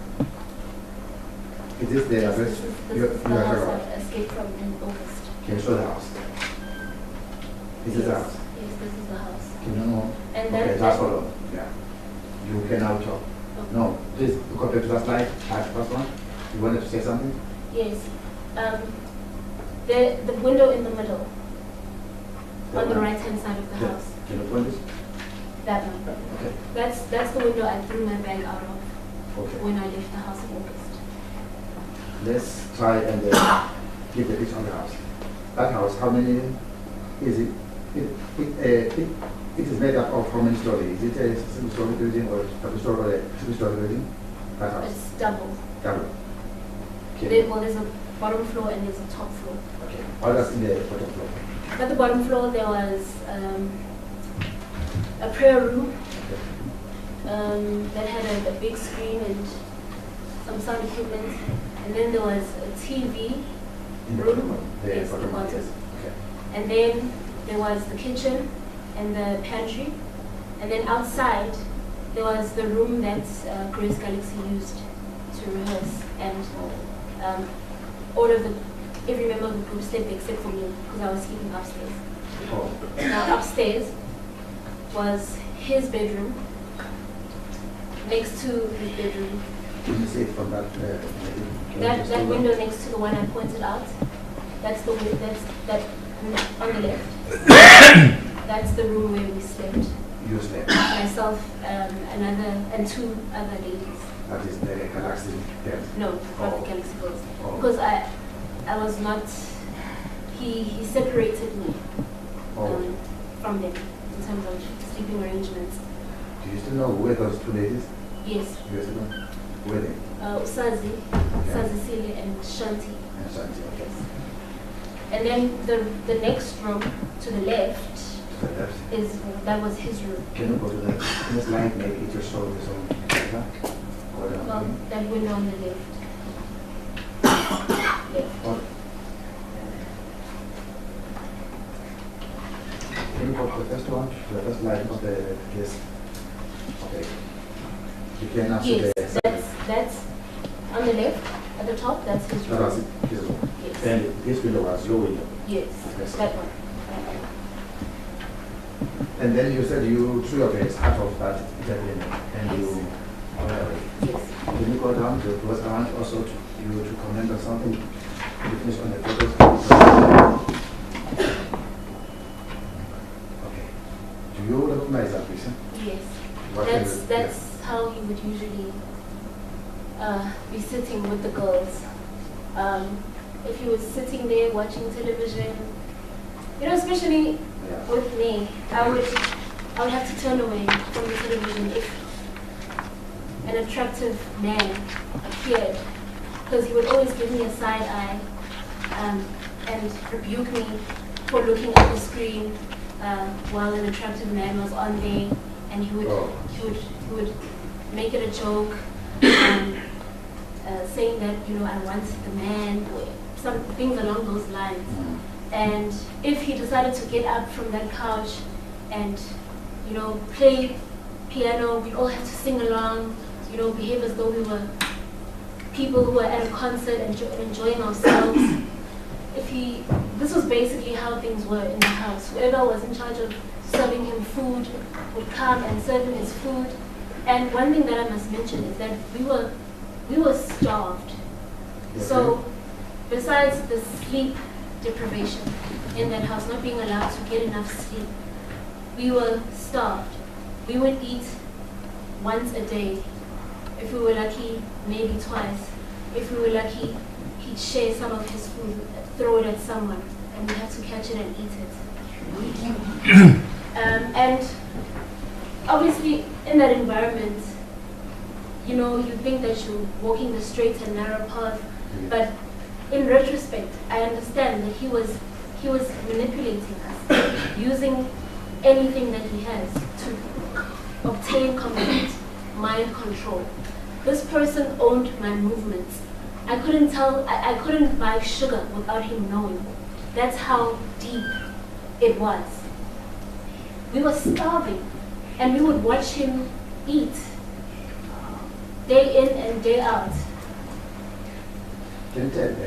Is this the address? This is the house I escaped from in August. Can you show the house? Is this the house? Yes, this is the house. Can you know? And Okay, then just hold on. Yeah. You can now talk. Okay. No, please go back to that slide. First one. You wanted to say something? Yes. The window in the middle, on the right hand side of the Yeah. house. Can you point this? That one. Okay. That's the window I threw my bag out of Okay. when I left the house in August. Let's try and give the picture on the house. That house, how many is it? It is made up of how many stories? Is it a single-story building or a two-story building? That house. It's double. Double. Okay. There's a bottom floor and there's a top floor. Okay. What else in the bottom floor? At the bottom floor there was a prayer room Okay. that had a big screen and some sound equipment, and then there was a TV In the room. bottom one. The Yes, bottom the one, bottom. yes. Okay. And then there was the kitchen and the pantry, and then outside there was the room that Grace Galaxy used to rehearse, and every member of the group slept except for me because I was sleeping upstairs. Oh. Now upstairs was his bedroom. Next to his bedroom, Can you see it from that? that window next to the one I pointed out, that's the window. That on the left. That's the room where we slept. You slept. Myself, and two other ladies. That is the Galaxy bed. No, not Oh. the Galaxy Girls. Oh. Because I was not. He separated me Oh. from them in terms of sleeping arrangements. Do you still know where those two ladies? Yes. You still know? Where they? Usazi, Sazisile, and Shanti. And Shanti, okay. Yes. And then the next room to the left To the left. that was his room. Can you go to the next line? Maybe it will show this one. Go down. Well, that window on the left. Left. Oh. Can you go to the first one? The first line of the yes. Okay. You can now see Yes, the that's on the left at the top. That's his that was room. it. This one. Yes. And this window was your window. Yes, Yes. that one. And then you said you threw your bags out of that window and you Yes. can you go down to the restaurant also to comment on something? You finish on the photos. Okay. Do you recognize that person? Yes. What kind of- That's how he would usually be sitting with the girls. If he was sitting there watching television, especially Yeah. with me, I would have to turn away from the television if an attractive man appeared, because he would always give me a side eye and rebuke me for looking at the screen while an attractive man was on there, and he would make it a joke, saying that I want the man, or some things along those lines. And if he decided to get up from that couch and, play piano, we'd all have to sing along, behave as though we were people who were at a concert and enjoying ourselves. This was basically how things were in the house. Whoever was in charge of serving him food would come and serve him his food. And one thing that I must mention is that we were starved. Yes, So besides the sleep deprivation in that house, not being allowed to get enough sleep, we were starved. We would eat once a day. If we were lucky, maybe twice. If we were lucky, he'd share some of his food, throw it at someone and we had to catch it and eat it. And obviously, in that environment, you know, you think that you're walking the straight and narrow path, but in retrospect, I understand that he was manipulating us, using anything that he has to obtain complete mind control. This person owned my movements. I couldn't buy sugar without him knowing. That's how deep it was. We were starving, and we would watch him eat day in and day out. Can you tell me,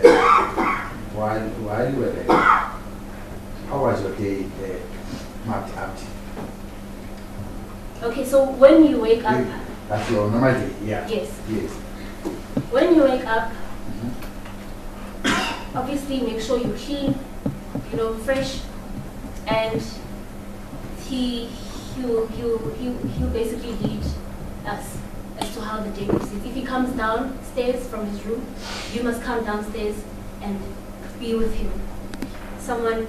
while you were there, how was your day mapped out? Okay, so when you wake up, That's your normal day, yeah. yes, Yes. when you wake up, obviously make sure you're clean, you know, fresh, and he'll basically lead us as to how the day proceeds. If he comes downstairs from his room, you must come downstairs and be with him. Someone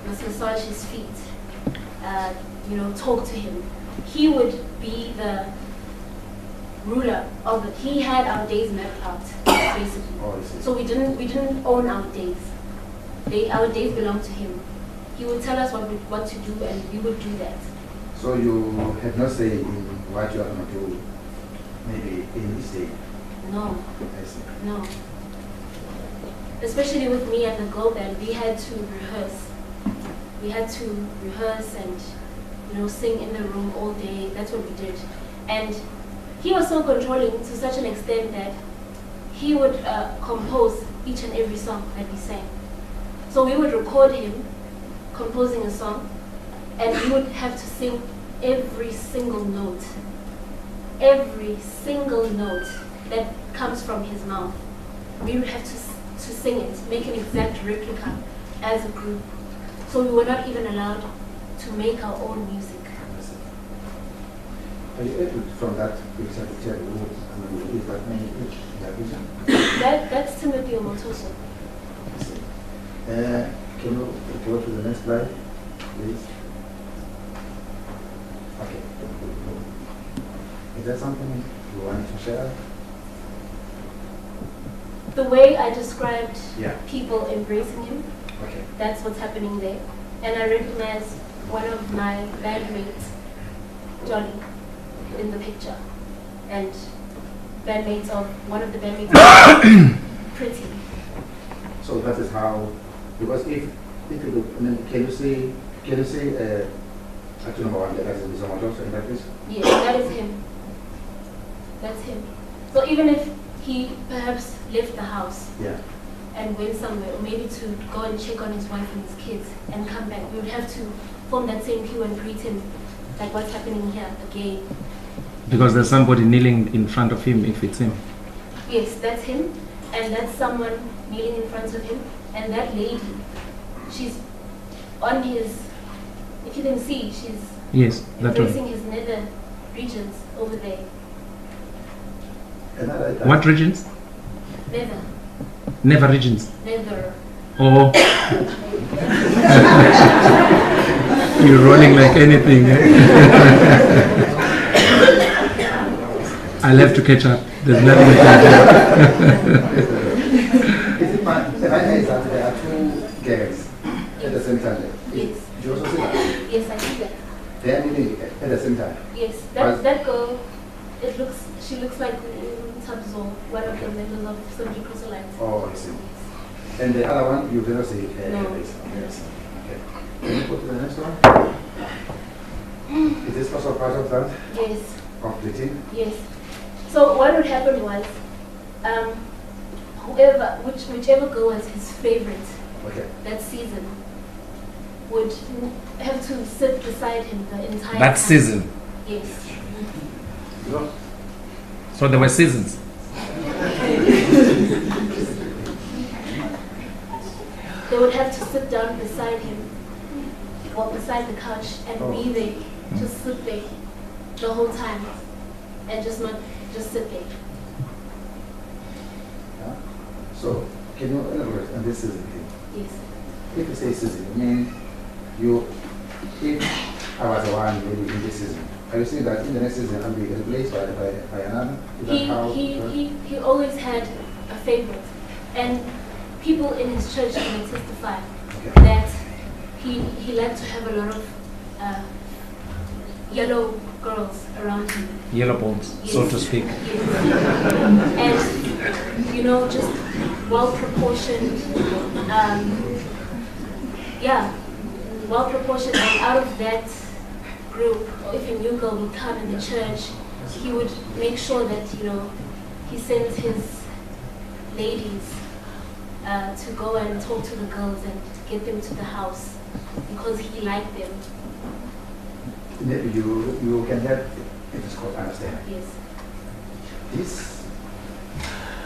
must massage his feet, you know, talk to him. He would be the ruler of it. He had our days mapped out, basically. Oh, I see. So we didn't own our days. Our days belonged to him. He would tell us what to do, and we would do that. So you had no say in what you are going to do, maybe in this day? No, I see. no. Especially with me at the girl band, we had to rehearse. We had to rehearse and, you know, sing in the room all day. That's what we did. And he was so controlling to such an extent that he would compose each and every song that we sang. So we would record him composing a song, and he would have to sing every single note that comes from his mouth. We would have to sing it, make an exact replica as a group. So we were not even allowed to make our own music. Are you able from that picture to tell who is that name in that vision? That's Timothy Omotoso. I see. Can you go to the next slide, please? Okay. Is there something you want to share? The way I described Yeah. people embracing him, Okay. that's what's happening there. And I recognize one of my bandmates, Johnny, in the picture. And bandmates of one of the bandmates, Pretty. So that is how, because if you look, I mean, can you see actually number one, that is Omotoso in that case? Yes, that is him. That's him. So even if he perhaps left the house Yeah. and went somewhere, or maybe to go and check on his wife and his kids and come back, we would have to form that same queue and greet him like what's happening here again. Because there's somebody kneeling in front of him if it's him. Yes, that's him, and that's someone kneeling in front of him, and that lady, she's on his, if you can see, she's Yes, that one. embracing his nether regions over there. Another What regions? Nether, Never regions. nether. Oh. You're rolling like anything. Eh? I'll have to catch up. There's nothing I can do. Is it my is that there are two girls at the same time? Yes. Do you also see that? Yes, I see that. They are meeting at the same time. Yes, that girl, she looks like Tabzo, one of the members of Somji Proselytes. Oh, I see. And the other one, you cannot see No. this. Yes. Okay. Can you go to the next one? Is this also part of that? Yes, Completing? yes. So what would happen was, whichever girl was his favorite Okay. that season would have to sit beside him the entire time. That season. Yes. So there were seasons. They would have to sit down beside him, or beside the couch, and be there, just sit there the whole time, and just sit there. Yeah. So, can you elaborate on this season thing? Yes. if you say season, I mean, you, if I was the one maybe in this season, are you saying that in the next season I'll be replaced by another? Is that how it works? He always had a favorite, and people in his church can testify that he liked to have a lot of yellow girls around him. Yellow bones, Yes. so to speak. Yes. And you know, just well proportioned. Well proportioned, and out of that group, if a new girl would come in the church, he would make sure that, you know, he sent his ladies to go and talk to the girls and get them to the house because he liked them. Maybe you can help it is called understand. Yes. This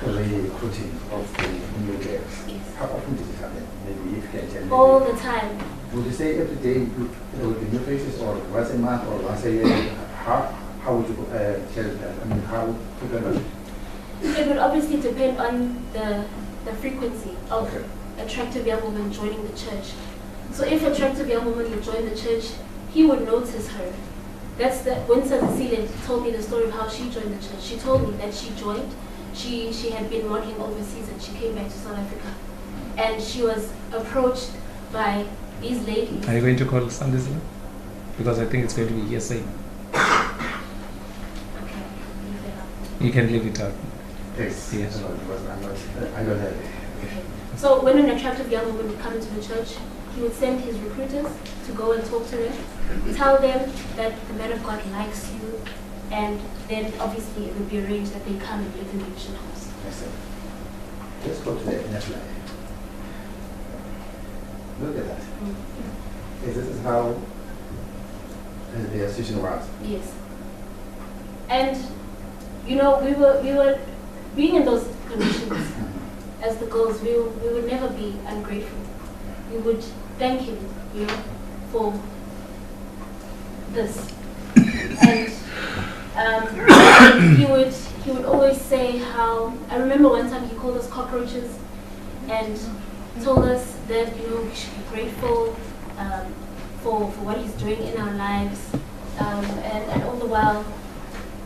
recruiting of the new girls, Yes. how often does it happen? Maybe if you can tell me. All the time. Would you say every day with the new faces, or once a month, or once a year? How would you tell that? I mean, how to tell that? It would obviously depend on the frequency of Okay. attractive young women joining the church. So if attractive young woman would join the church, he would notice her. That's when Cecilia told me the story of how she joined the church. She told me that she joined. She had been working overseas and she came back to South Africa. And she was approached by these ladies. Are you going to call Sunday Zilla? Because I think it's going to be hearsay. Okay, leave that out. You can leave it out. Yes. Yes. No, because I don't have it. Okay. So when an attractive young woman would come into the church, he would send his recruiters to go and talk to them, tell them that the man of God likes you, and then obviously it would be arranged that they come and live in the mission house. Yes, sir. Let's go to the next slide. Look at that. Yes, this is how the association was. Yes. And you know, we were being in those conditions as the girls, we would never be ungrateful. We would thank him, you know, for this. And he would always say how, I remember one time he called us cockroaches and told us that, you know, we should be grateful for what he's doing in our lives, and all the while,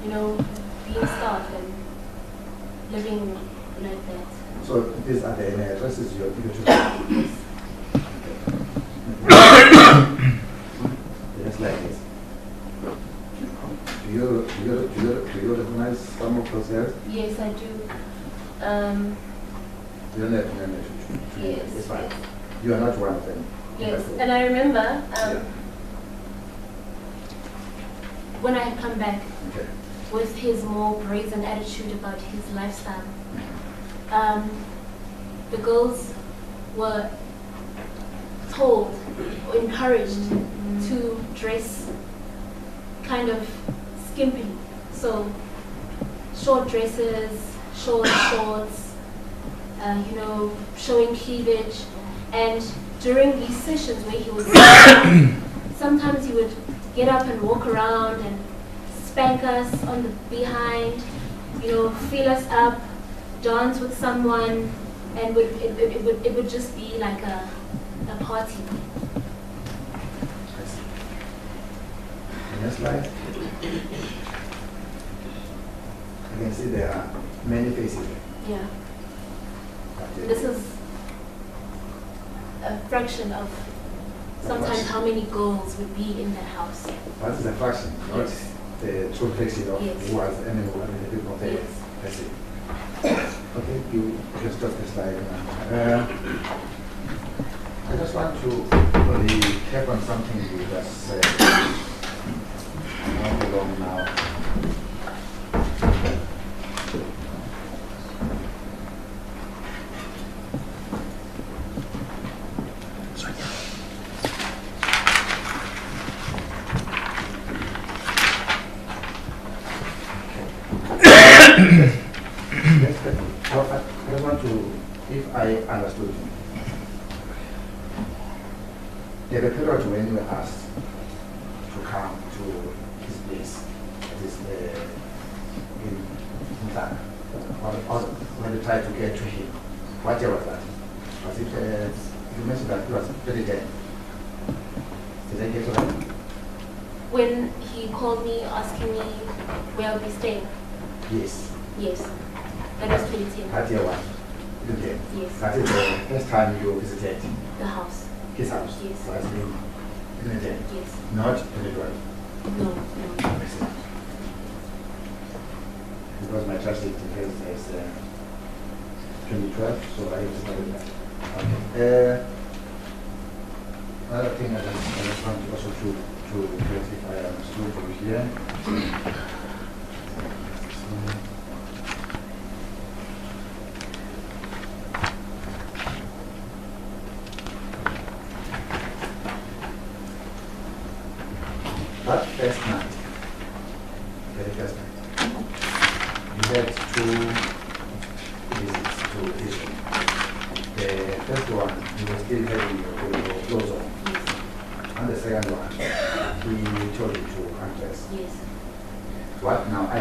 you know, being starved and living like that. So these are the addresses you took. Just like this. Do you recognize some of those areas? Yes, I do. You don't have to. Yes. It's fine. You are not one of them. Yes, and I remember Yeah. when I had come back Okay. with his more brazen attitude about his lifestyle, the girls were told or encouraged to dress kind of skimpy. So short dresses, short shorts, you know, showing cleavage. And during these sessions where he was sometimes he would get up and walk around and spank us on the behind, you know, feel us up, dance with someone, and it would just be like a party. I see. The next slide. You can see there are many faces. Yeah. This is a fraction of sometimes how many girls would be in that house. That is a fraction, not Yes. the true faces of Yes. who was anyone in the people there. Yes. I see. Okay, you can stop the slide now. I just want to really cap on something you just said. Not too long now. I just want to, if I understood you, there were periods when you were asked to come to his place, this in Ghana, or when you tried to get to him. What year was that? Was it You mentioned that it was 2010. Did I get it right? When he called me asking me where I'll be staying. Yes. Yes. That was 2010. At year one. Okay. Yes. That is the first time you visited The house. his house. Yes. Was in 2010. Yes. Not 2012. No. Because my trust is 2012, so I started that. Okay. Another thing I just want also to clarify, I understood over here. That first night, very first night, we had two visits to Israel. The first one, he was still having your clothes on. And the second one, he told you to undress. Yes. What now? I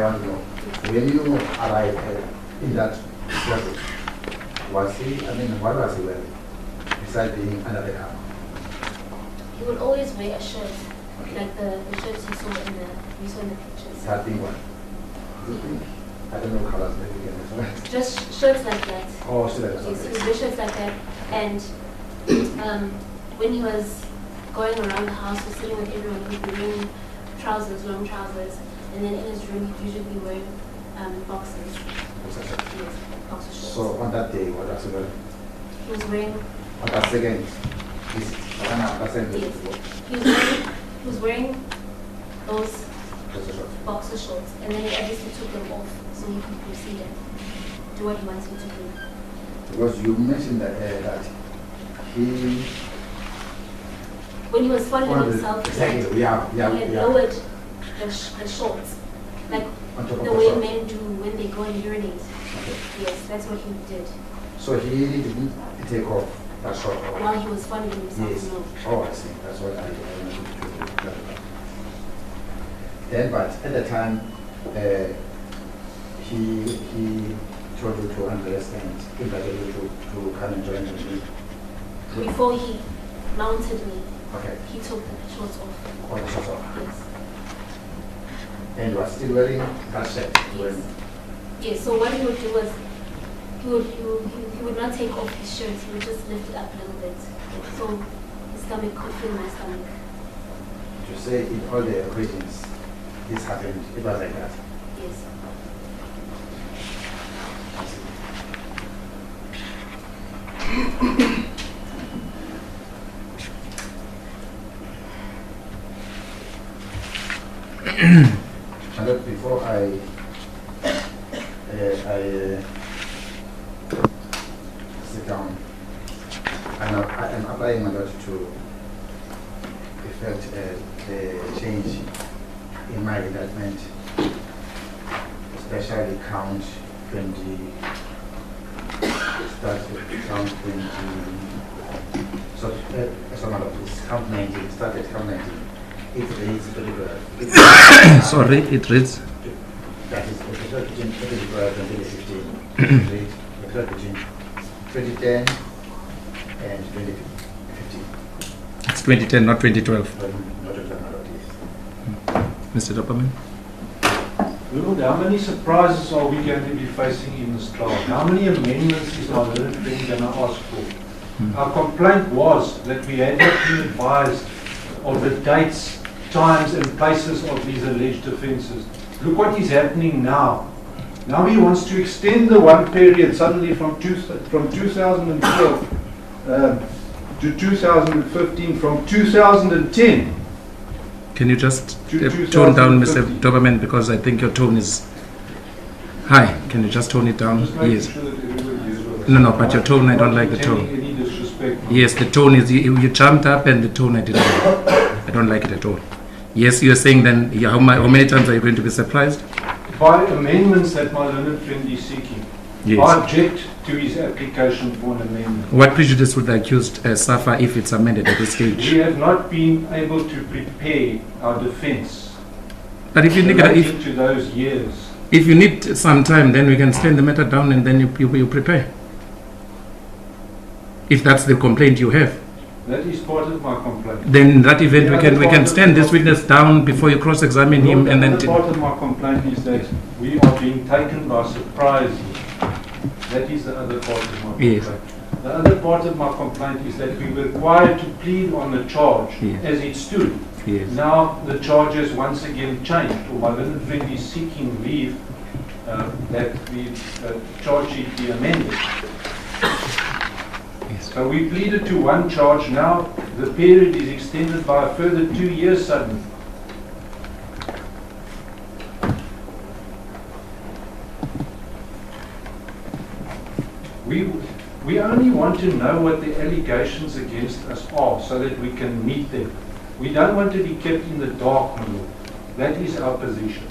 want to know. When you arrived in that closet, what was he wearing? Besides being under the car? He would always wear a shirt, Okay. like the shirts you saw in the pictures. That being what? I don't know colors, maybe you can explain. Just shirts like that. Oh, so that's Yes, he would okay. wear shirts like that. And when he was going around the house, was sitting with everyone, he'd be wearing trousers, long trousers. And then in his room, he'd usually be wearing boxers. Yes, boxer shorts. So on that day, what was he wearing? He was wearing, On that second visit, yes, he was wearing those boxer shorts, and then he obviously took them off so he could proceed and do what he wanted to do. Because you mentioned that When he was fondling himself, exactly, he had yeah. lowered the shorts, like On top of the the way shorts. men do when they go and urinate. Okay. Yes, that's what he did. So he didn't take off that short. While he was fondling himself, Yes. no. Oh, I see. That's what I wanted to clarify. Then, but at the time, he told you to undress and invited you to come and join him. Before he mounted me, Okay. he took the shorts off. All the shorts off. Yes. And you are still wearing that shirt. Yes. Yes, so what he would do was, he would not take off his shirt, he would just lift it up a little bit. So his stomach could feel my stomach. To say in all the occasions this happened, it was like that. Yes. And look, before I sit down, I'm applying a lot to effect the change in my enlightenment, especially count 20, start with count 20, so some of this count 19, started count 19. It reads very well. Sorry, it reads. That is the third between 2012 and 2015. The third between 2010 and 2015. It's 2010, not 2012. But not a lot of Mr. Doberman? Lord, how many surprises are we going to be facing in this trial? How many amendments is our learned friend going to ask for? Our complaint was that we had not been advised of the dates, times and places of these alleged offences. Look what is happening now. Now he wants to extend the one period suddenly from 2012 to 2015, from 2010. Can you just To tone down, Mr. 2050. Doberman, because I think your tone is high. Can you just tone it down? Just making Yes. sure that everybody is well. No, but your tone, I don't like the Intending tone. any disrespect. Yes, the tone is, you jumped up and the tone I didn't like. I don't like it at all. Yes, you're saying then, yeah, how many times are you going to be surprised? By amendments that my learned friend is seeking. I Yes. object to his application for an amendment. What prejudice would the accused suffer if it's amended at this stage? We have not been able to prepare our defense But if you need, relating to those years. if you need some time, then we can stand the matter down and then you prepare. If that's the complaint you have, That is part of my complaint. then in that event The we other can part of stand the- this witness down before you cross-examine him, Lord, and then the other part of my complaint is that we are being taken by surprise. That is the other part of my complaint. Yes. The other part of my complaint is that we were required to plead on the charge Yes. as it stood. yes. Now the charge has once again changed, or my learned friend is seeking leave that the charge sheet be amended. Yes. So we pleaded to one charge, now the period is extended by a further 2 years suddenly. We only want to know what the allegations against us are so that we can meet them. We don't want to be kept in the dark, my lord. That is our position.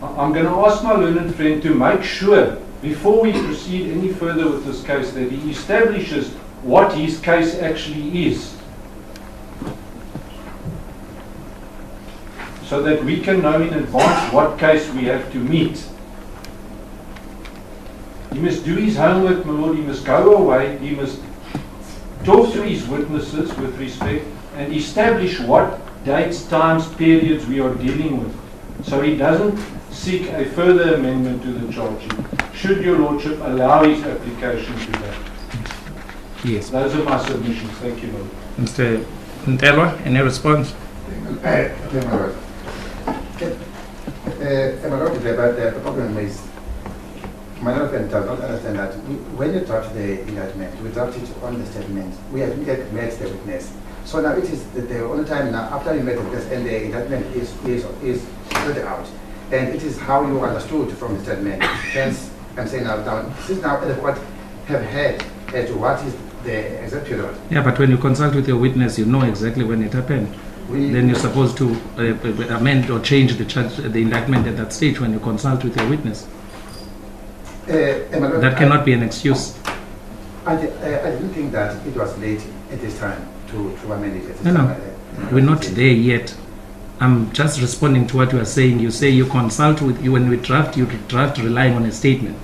I'm going to ask my learned friend to make sure, before we proceed any further with this case, that he establishes what his case actually is, so that we can know in advance what case we have to meet. He must do his homework, my lord. He must go away. He must talk to his witnesses with respect and establish what dates, times, periods we are dealing with, so he doesn't seek a further amendment to the charge sheet, should your lordship allow his application to that. Yes. Those are my submissions. Thank you, Lord. Mr. Ntelwa, any response? My lord, the problem is, my lord does not understand that when you draft the indictment, we draft it on the statement. We have met the witness. So now it is the only time now after you met the witness and the indictment is read out. And it is how you understood from the statement. Hence, I'm saying now, since now the court have heard as to what is the exact period. Yeah, but when you consult with your witness, you know exactly when it happened. Then you're supposed to amend or change the indictment at that stage when you consult with your witness. That cannot be an excuse. I didn't think that it was late at this time to amend it. At this No, time. we're not there yet. I'm just responding to what you are saying. You say you consult with you when we draft, you draft relying on a statement.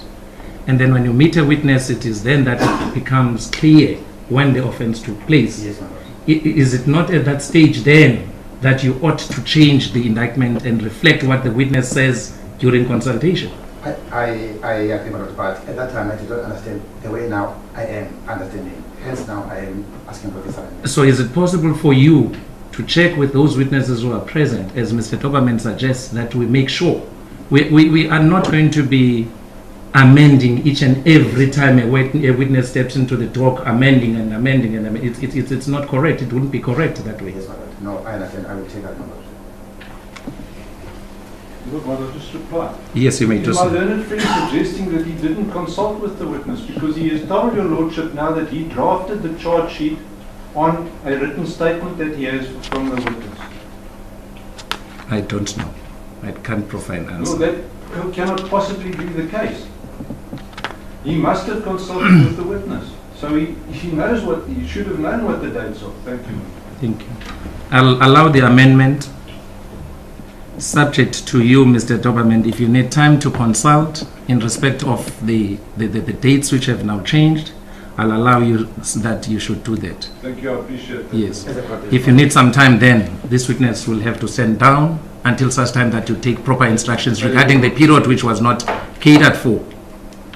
And then when you meet a witness, it is then that it becomes clear when the offense took place. Yes, my lord. Is it not at that stage then that you ought to change the indictment and reflect what the witness says during consultation? I agree, my lord, but at that time I did not understand the way now I am understanding. Hence now I am asking for this amendment. So is it possible for you to check with those witnesses who are present, as Mr. Toberman suggests, that we make sure we are not going to be amending each and every time a witness steps into the talk, amending. It's not correct. It wouldn't be correct that way. Yes, my lord. No, I understand. I will take that, my lord. Look, why don't I just reply? Yes, you may Is just. my learned friend suggesting that he didn't consult with the witness because he has told your lordship now that he drafted the charge sheet on a written statement that he has from the witness? I don't know. I can't provide an No, answer. that cannot possibly be the case. He must have consulted with the witness. So he knows what, he should have known what the dates are. Thank you. Thank you. I'll allow the amendment subject to you, Mr. Doberman, if you need time to consult in respect of the dates which have now changed. I'll allow you that you should do that. Thank you, I appreciate that. Yes. If you need some time, then this witness will have to stand down until such time that you take proper instructions regarding the period which was not catered for.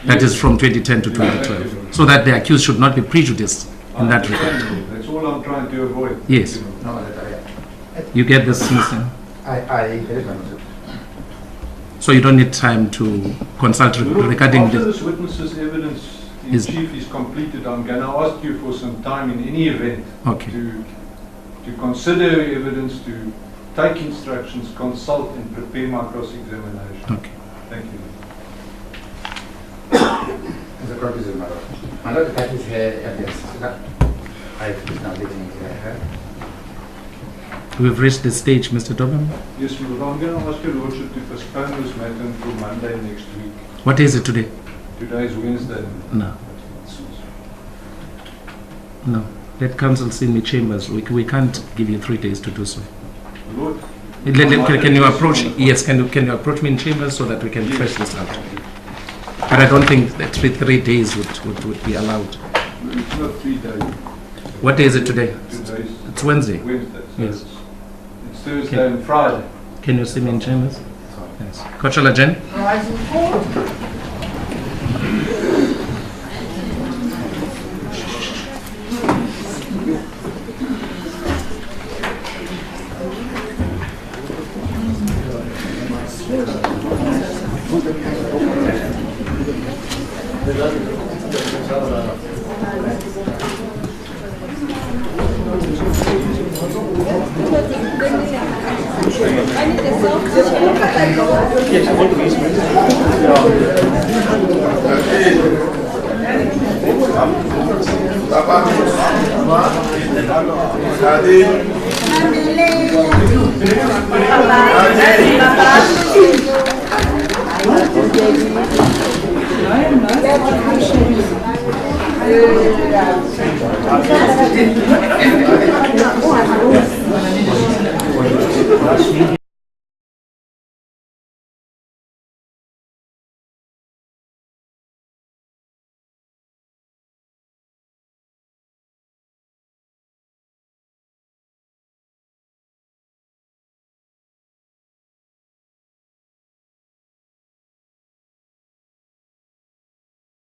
That is from 2010 to 2012. So that the accused should not be prejudiced in that regard. That's all I'm trying to avoid. Yes. Thank you. No, that You get this, Mr. I get it, my lord. So you don't need time to consult regarding After this. this witness's evidence in Is- chief is completed, I'm going to ask you for some time in any event Okay. to consider evidence, to take instructions, consult and prepare my cross-examination. Okay. Thank you. The court is my lord. My lord, that is her evidence. I is now getting her. We've reached the stage, Mr. Doberman. Yes, my lord. I'm going to ask your lordship to postpone this matter until Monday next week. What is it today? Today is Wednesday. No. No. Let counsel see me chambers. We can't give you 3 days to do so. Lord, Can you approach? Yes, can you approach me in chambers so that we can Yes. flesh this out? But I don't think that 3 days would be allowed. It's not 3 days. What day is it today? 2 days. It's Wednesday. Wednesday. So Yes. It's Thursday and Friday. Can you see me in chambers? Yes. Kochola Jen?